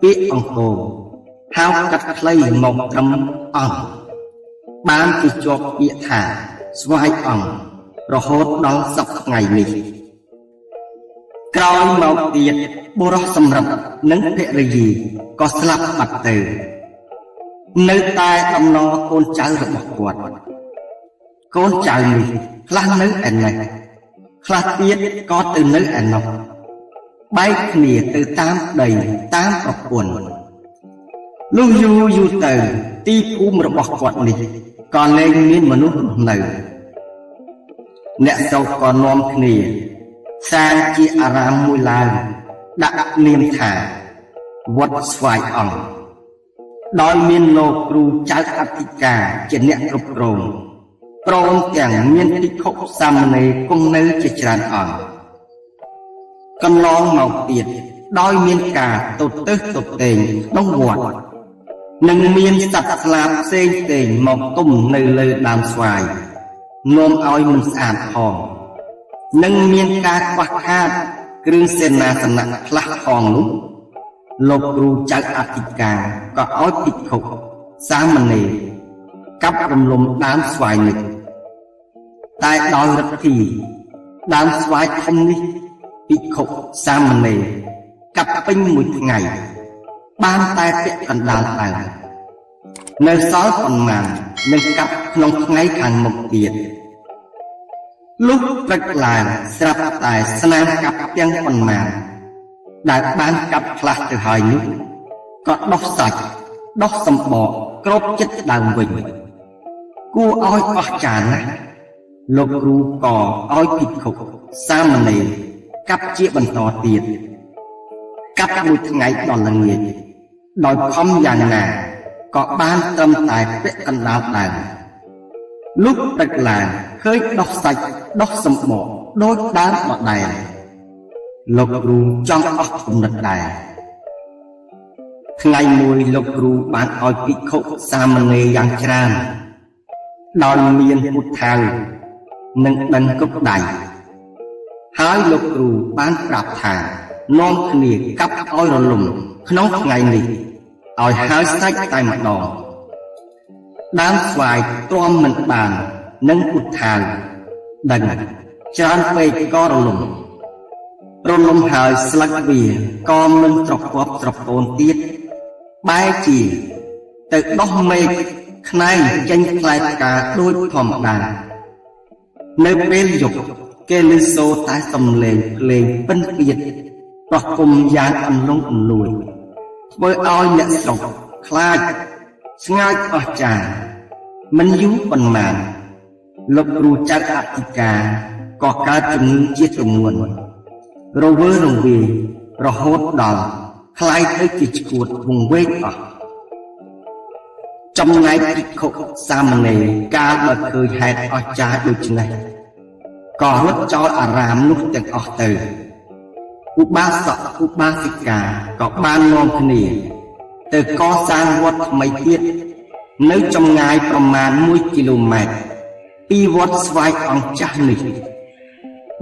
ពាក្យអង្គរហៅកាត់ខ្លីមកត្រឹមអង្គបានជាជាប់ពាក្យថាស្វាយអង្គរហូតដល់សព្វថ្ងៃនេះក ក្រោយមកទៀតបុរសសម្រាប់និងភរិយាក៏ស្លាប់បាត់ទៅនៅតែដំណរកូនចៅរបស់គាត់កូនចៅនេះខ្លះនៅឯនេះខ្លះទៀតក៏ទៅនៅឯនោះបែកគ្នាទៅតាមដីតាមប្រពន្ធលុះយូរទៅទីភូមិរបស់គាត់នេះក៏លែងមានមនុស្សនៅអ្នកស្រុកក៏នាំគ្នាសាងជាអារាមមួយឡើងដាក់នាមថាវត្តស្វាយអង្គដោយមានលោកគ្រូចៅអធិការជាអ្នកគ្រប់គ្រងព្រមទាំងមានភិក្ខុសាមណេរគង់នៅជាច្រើនអង្គកន្លងមកទៀតដោយមានការទទឹសទទេងក្នុងវត្តនិងមានសត្វស្លាបផ្សេងមកទុំនៅលើដើមស្វាយនាំឲ្យមិនស្អាតផងនិងមានការខ្វះខាតគ្រឿងសេនាសនៈខ្លះផងនោះលោកគ្រូចៅអធិការក៏ឲ្យភិក្ខុសាមណេរកាប់រំលំដើមស្វាយនេះតែដោយឫទ្ធិដើមស្វាយធំនេះភិក្ខុសាមណេរកាប់ពេញមួយថ្ងៃបានតែពាក់កណ្ដាលដើមនៅសល់ប៉ុន្មាននឹងកាប់ក្នុងថ្ងៃខាងមុខទៀតលុះព្រឹកឡើងស្រាប់តែស្នាមកាប់ទាំងប៉ុន្មានដែលបានកាប់ខ្លះទៅហើយនោះក៏ដោះសាច់ដោះសម្បកគ្របចិត្តដើមវិញគួរឲ្យអស្ចារ្យណាស់លោកគ្រូក៏ឲ្យភិក្ខុសាមណេរកាប់ជាបន្តទៀតកាប់មួយថ្ងៃដល់ល្ងាចដោយខំយ៉ាងណាក៏បានត្រឹមតែពាក់កណ្ដាលដើមលុះព្រឹកឡើងឃើញដោះសាច់ដោះសម្បកដូចដើមដដែលលោកគ្រូចង់អស់គំនិតដែរថ្ងៃមួយលោកគ្រូបានឲ្យភិក្ខុសាមណេរយ៉ាងច្រើនដោយមានពុទ្ធៅនិងដឹងគ្រប់ដៃហើយលោកគ្រូបានប្រាប់ថានាំគ្នាកាប់ឲ្យរលំក្នុងថ្ងៃនេះឲ្យហើយសាច់តែម្ដងដើមស្វាយទ្រាំមិនបាននឹងពុទ្ធៅដឹងច្រើនពេកក៏រលំហើយស្លឹកវាក៏មិនត្រកប់ត្រកូនទៀតបែរជាទៅដោះមេឃខ្នែងចេញផ្លែផ្កាដូចធម្មតានៅពេលយប់គេឮសូរតែសំឡេងភ្លេងពិណពាទ្យប្រគំយ៉ាងអំឡុងអំលួយធ្វើឲ្យអ្នកស្រុកខ្លាចស្ងើចអស្ចារ្យមិនយូរប៉ុន្មានលោកគ្រូចៅអធិការក៏កើតជំងឺជាទម្ងន់រវើរវាយរហូតដល់คล้ายទៅជាឈួតវង្វេងអស់ចំណែកភិក្ខុសាមណេរកាលបើឃើញហេតុអស្ចារ្យដូច្នេះក៏រត់ចោលអារាមនោះទាំងអស់ទៅឧបាសកឧបាសិកាក៏បាននាំគ្នាទៅកសាងវត្តថ្មីទៀតនៅចម្ងាយប្រមាណ1គីឡូម៉ែត្រពីវត្តស្វាយអង្គចាស់នេះ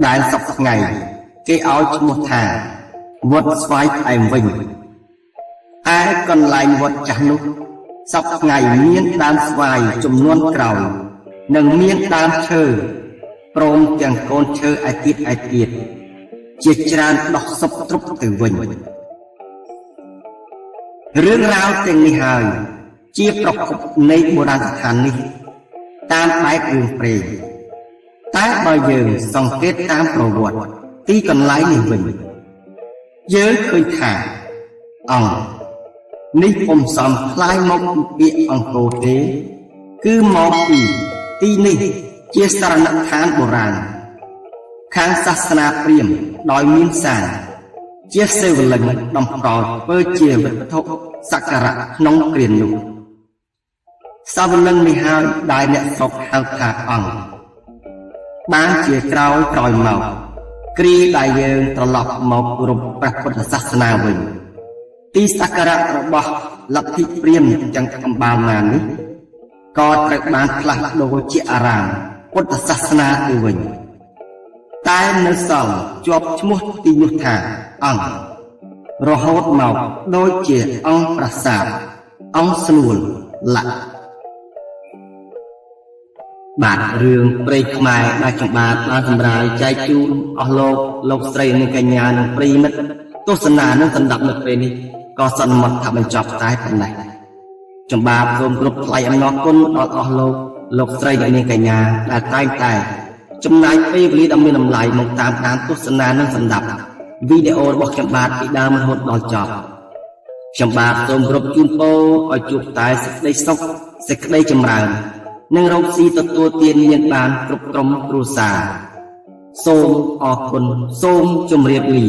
ដែលសប្តាហ៍ថ្ងៃគេឲ្យឈ្មោះថាវត្តស្វាយឯមវិញឯកន្លែងវត្តចាស់នោះសប្តាហ៍ថ្ងៃមានដើមស្វាយចំនួនក្រោយនិងមានដើមឈើព្រមទាំងកូនឈើឯទៀតជាច្រើនដោះសុបទ្រុបទៅវិញរឿងរ៉ាវទាំងនេះហើយជាប្រកបនៃបុរាណស្ថាននេះតាមបែបរឿងព្រេងតែបើយើងសង្កេតតាមប្រវត្តិទីកន្លែងនេះវិញយើងឃើញថាអង្គនេះពុំសំคล้ายមកពីពាក្យអង្គរទេគឺមកពីទីនេះជាសារណដ្ឋានបុរាណខាងសាសនាព្រាហ្មណ៍ដោយមានសាលជាសេវលិង្គដំប្រោលធ្វើជាវត្ថុសក្ការៈក្នុងគ្រានោះសាវលិង្គនេះហើយដែលអ្នកស្រុកហៅថាអង្គបានជាក្រោយមកគ្រាដែលយើងត្រឡប់មកគោរពព្រះពុទ្ធសាសនាវិញទីសក្ការៈរបស់លទ្ធិព្រាហ្មណ៍ទាំងអំបាលណានេះក៏ត្រូវបានផ្លាស់ប្ដូរជាអារាមពុទ្ធសាសនាទៅវិញតែនៅសល់ជាប់ឈ្មោះទីនោះថាអង្គរហូតមកដូចជាអង្គប្រាសាទអង្គស្នួលលក្ខ បាទរឿងព្រៃខ្មែរដែលចំបាទបានសម្រាយចែកជូនអស់លោកស្រីនិងកញ្ញានិងប្រិយមិត្តទស្សនានិងសម្ដាប់នៅពេលនេះក៏សន្មតថាបញ្ចប់តែប៉ុណ្ណេះចំបាទសូមគ្រប់ថ្លែងអំណរគុណដល់អស់លោកស្រីនិងកញ្ញាដែលតែងតែចំណាយពេលវេលាដ៏មានតម្លៃមកតាមដានទស្សនានិងសម្ដាប់វីដេអូរបស់ចំបាទពីដើមរហូតដល់ចប់ចំបាទសូមគ្រប់ជូនពរឲ្យជួបតែសេចក្តីសុខសេចក្តីចម្រើននិងរកស៊ីទទួលទានមានបានគ្រប់ក្រុមគ្រួសារសូមអរគុណសូមជម្រាបលា